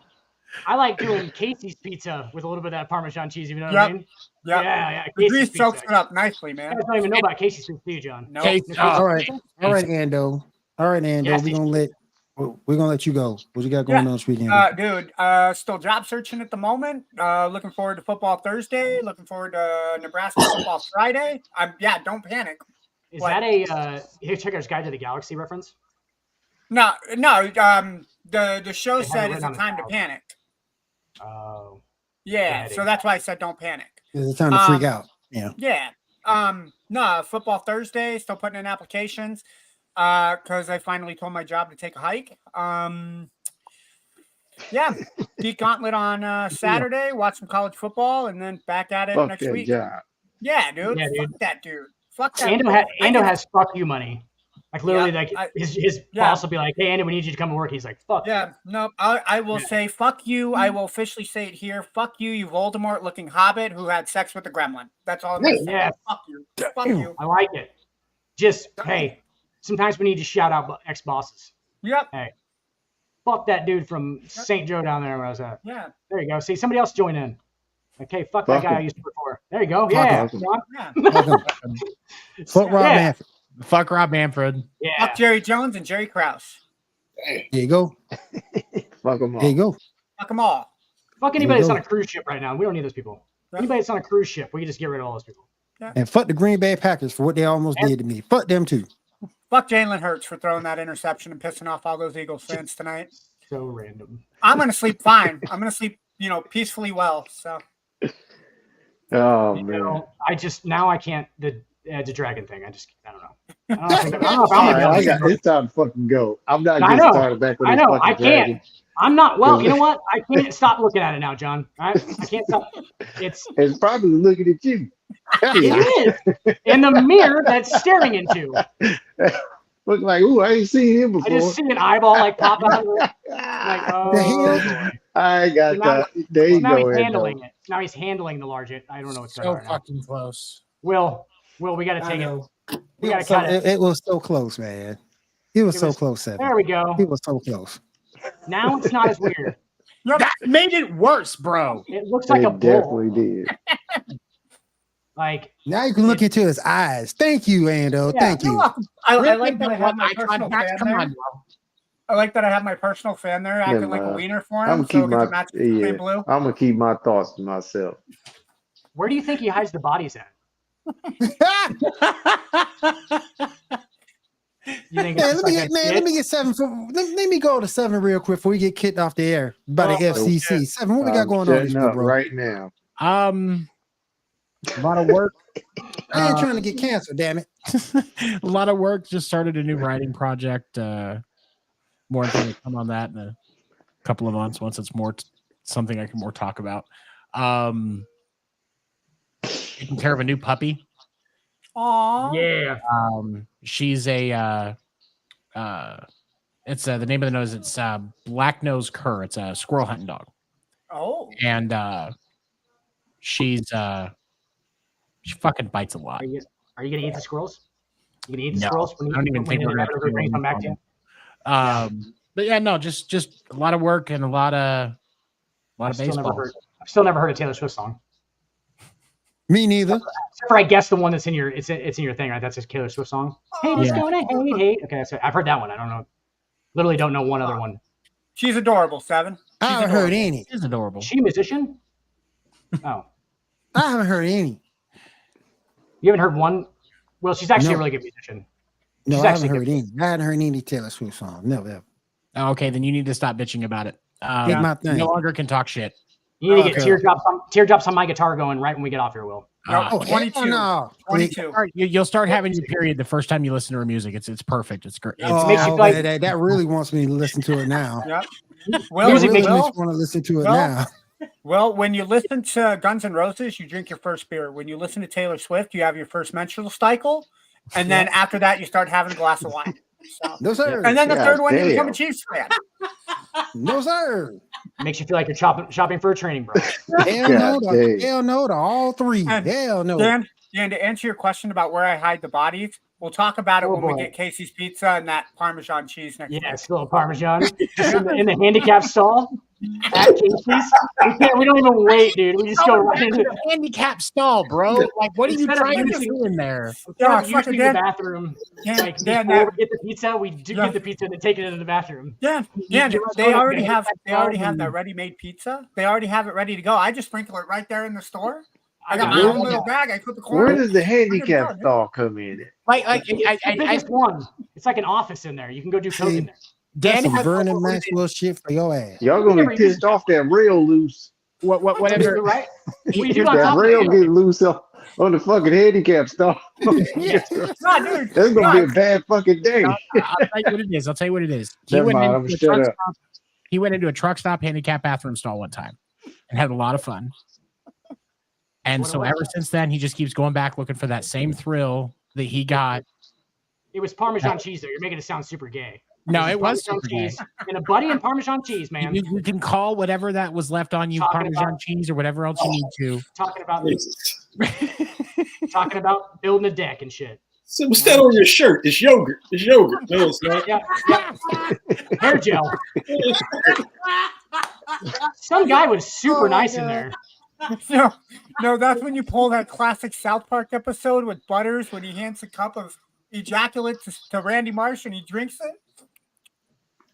I like doing Casey's pizza with a little bit of that Parmesan cheese. You know what I mean? Yep. Yeah. The Casey's grease soaks pizza. it up nicely, You man. guys don't even know about Casey's pizza, do you, John? No. All right, Ando. Yes, We're gonna let you go. What you got going on this weekend? Dude, still job searching at the moment. Looking forward to football Thursday. Looking forward to Nebraska football Friday. Don't panic. Is What? that a Hitchhiker's Guide to the Galaxy reference? No. The show They have it said it's written a on the time to couch. panic. Oh. Yeah, Got it. so that's why I said don't panic. It's time to freak out. Yeah. Yeah. No, football Thursday, still putting in applications. Because I finally told my job to take a hike. Geek Gauntlet on Saturday, watch some college football, and then back at it Fuck next that week. job. Yeah, dude. Yeah, dude. Fuck that dude. Fuck that. Ando has fuck you money. Like literally, Yeah, his boss will be like, "Hey, Andy, we need you to come to work." He's like, "Fuck." Yeah, no, I will say fuck you. I will officially say it here. Fuck you Voldemort looking hobbit who had sex with a gremlin. That's all I'm gonna say. Yeah. Fuck you. Fuck you. I like it. Just hey, sometimes we need to shout out ex bosses. Yep. Hey, fuck that dude from St. Joe down there where I was at. Yeah. There you go. See, somebody else join in. Okay, fuck Fuck that guy I him. used to work for. There you go. Fuck Yeah. him. John. Yeah. Fuck Rob Yeah. Manfred. Fuck Rob Manfred. Yeah. Fuck Jerry Jones and Jerry Krause. There you go. Fuck them There you all. go. Fuck them all. Fuck anybody that's go. on a cruise ship right now. We don't need those people. Yeah. Anybody that's on a cruise ship, we can just get rid of all those people. And fuck the Green Bay Packers for what they almost did to me. Fuck them too. Fuck Jalen Hurts for throwing that interception and pissing off all those Eagles fans tonight. So random. I'm gonna sleep fine. I'm gonna sleep, peacefully well. So Oh You man. know, I can't the dragon thing. I don't know. I don't know if I'm All gonna be right, able to- it's time to fucking go. I'm not I getting know. started back on I this know. fucking I can't. dragon. I'm not. Well, you know what? I can't stop looking at it now, John. All right? I can't stop. It's It's probably looking at you. it is in the mirror that's staring into. Look like, ooh, I ain't seen him I before. just see an eyeball like pop out of it. Like, oh, The hell? boy. I got So now- that. There you now go. he's Ando. handling it. Now he's handling the large. I don't know what's going So on right now. fucking close. Will, we got to take it. We got to So cut it. it was so close, man. It was It so was- close, Seven. There we go. It was so close. Now it's not as weird. That made it worse, bro. It looks like a It bull. definitely did. Like Now you can look into his eyes. Thank you, Ando. Yeah, Thank You're you. welcome. I like that I have my Eye personal contact. fan Come there. on, bro. I like that I have my personal fan there acting like a man. wiener for I'm him. gonna So keep it gets my a match with yeah. blue. I'm gonna keep my thoughts to myself. where do you think he hides the bodies at? You think Man, it's let me like get, a man, skit? let me get Seven. Let me go to Seven real quick before we get kicked off the air by the Oh, FCC. Seven, what we got I'm going on this shutting week, up bro? right now. A lot of work. I ain't trying to get canceled, damn it. A lot of work. Just started a new writing project. More to come on that in a couple of months once it's more something I can more talk about. Taking care of a new puppy. Aww. Yeah. She's a it's the name of the nose. It's black nose cur. It's a squirrel hunting dog, Oh. and she fucking bites a lot. Are you gonna eat the squirrels? You gonna eat the No, squirrels? When I don't even think we're gonna come back to you. But yeah, no, just a lot of work and a lot of I've baseball. still never heard a Taylor Swift song. Me neither. Except for I guess the one that's in your it's in your thing, right? That's a Taylor Swift song. Hey, it's Yeah. gonna hate. Okay, so I've heard that one. I don't know. Literally don't know one other one. She's adorable, Seven. I haven't heard any. She's adorable. Is she a musician? Oh, I haven't heard any. you haven't heard one? Well, she's actually No. a really good musician. No, She's I haven't actually heard any. I haven't heard any Taylor Swift song. Never. Ever. Oh, okay, then you need to stop bitching about it. Did my thing. No longer can talk shit. You need to get Okay. teardrops on my guitar going right when we get off here, Will. No, Oh, 22. hell no. 22. You'll start having your period the first time you listen to her music. It's perfect. It's great. Oh, makes you feel like- that really wants me to listen to it now. Yep. That Music really makes makes Will, me want to listen to it Well, now. well, when you listen to Guns N' Roses, you drink your first beer. When you listen to Taylor Swift, you have your first menstrual cycle. And then after that, you start having a glass of wine. No, sir. And then the God third one, you damn. become a Chiefs fan. No, sir. Makes you feel like you're shopping for a training bra. Hell no. God damn. Hell no to all three. And Hell no. Dan, to answer your question about where I hide the bodies, we'll talk about it Oh, when boy. we get Casey's Pizza and that Parmesan cheese next week. Yes, a little Parmesan. Just in the handicap stall at Casey's. We don't even wait, dude. We just go right into It's a handicap stall, bro. Like, what are you Instead of trying to using- do in there? Yeah, Instead of using the bathroom. Like, Dan, before we get the pizza, we do Yeah. get the pizza and then take it into the bathroom. Yeah, they already have that ready-made pizza. They already have it ready to go. I just sprinkle it right there in the store. I got my Where- own little bag. I put the corn. Where does the Good handicap God. stall come in at? Like, It's the biggest one. It's like an office in there. You can go do coke in there. That's Dan some has Vernon Maxwell shit for your ass. Y'all gonna Never be pissed off that rail loose. whatever. Right? Well, you do Here's on That top of rail it. get loose on the fucking handicap stall. No, dude. That's gonna be a bad fucking day. I'll tell you what it is. I'll tell you what it is. Never mind, I'm shut up. He went into a truck stop handicap bathroom stall one time and had a lot of fun. And What so was ever that? since then, he just keeps going back looking for that same thrill that he got. It was Parmesan cheese, though. You're making it sound super gay. No, it was Parmesan super gay. cheese and a buddy and Parmesan cheese, man. You can call whatever that was left on you Talking Parmesan about- cheese or whatever else you need to. Talking about Jesus. talking about building a deck and shit. So what's that on your shirt? It's yogurt. It's yogurt. No, it's not. Yeah. Hair gel. Some guy was super nice in there. No, that's when you pull that classic South Park episode with Butters when he hands a cup of ejaculate to Randy Marsh and he drinks it.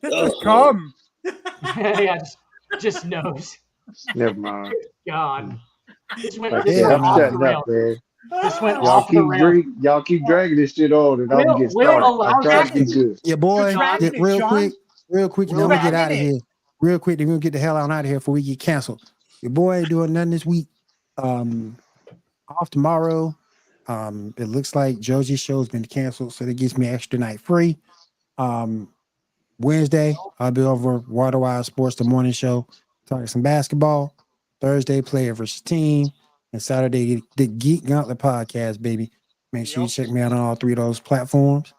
This is cum. Yeah, just knows. Never mind. God. This went, But this yeah, went I'm off the shutting rails. up, man. This went Y'all off the rails. y'all keep dragging this shit on, and I'm gonna get Will started. allows I'm trying to be us- good. Yeah, boy. dragging it, Real John. quick, and then we get out of dragging here. Real quick, then we'll get the hell out of here before we get canceled. Your boy ain't doing nothing this week. Off tomorrow. It looks like Josie's show's been canceled, so that gives me extra night free. Wednesday, I'll be over Waterwise Sports, the morning show, talking some basketball. Thursday, player versus team. And Saturday, the Geek Gauntlet podcast, baby. Make sure you check me out on all three of those platforms.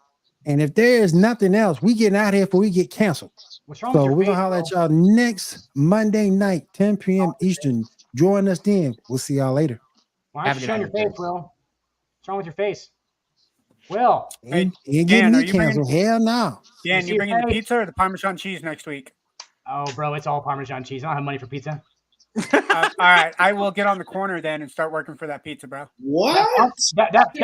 And if there is nothing else, we getting out of here before we get canceled. What's wrong So with we're your gonna holler face, at y'all next Monday night, 10 p.m. Eastern. Join us then. We'll see y'all later. Why aren't you showing your face, Will? What's wrong with your face? Will. Ain't Dan, getting are me you bringing- canceled. Hell no. Dan, see you bringing your the face? pizza or the Parmesan cheese next week? Oh, bro, it's all Parmesan cheese. I don't have money for pizza. All right, I will get on the corner then and start working for that pizza, bro. What? That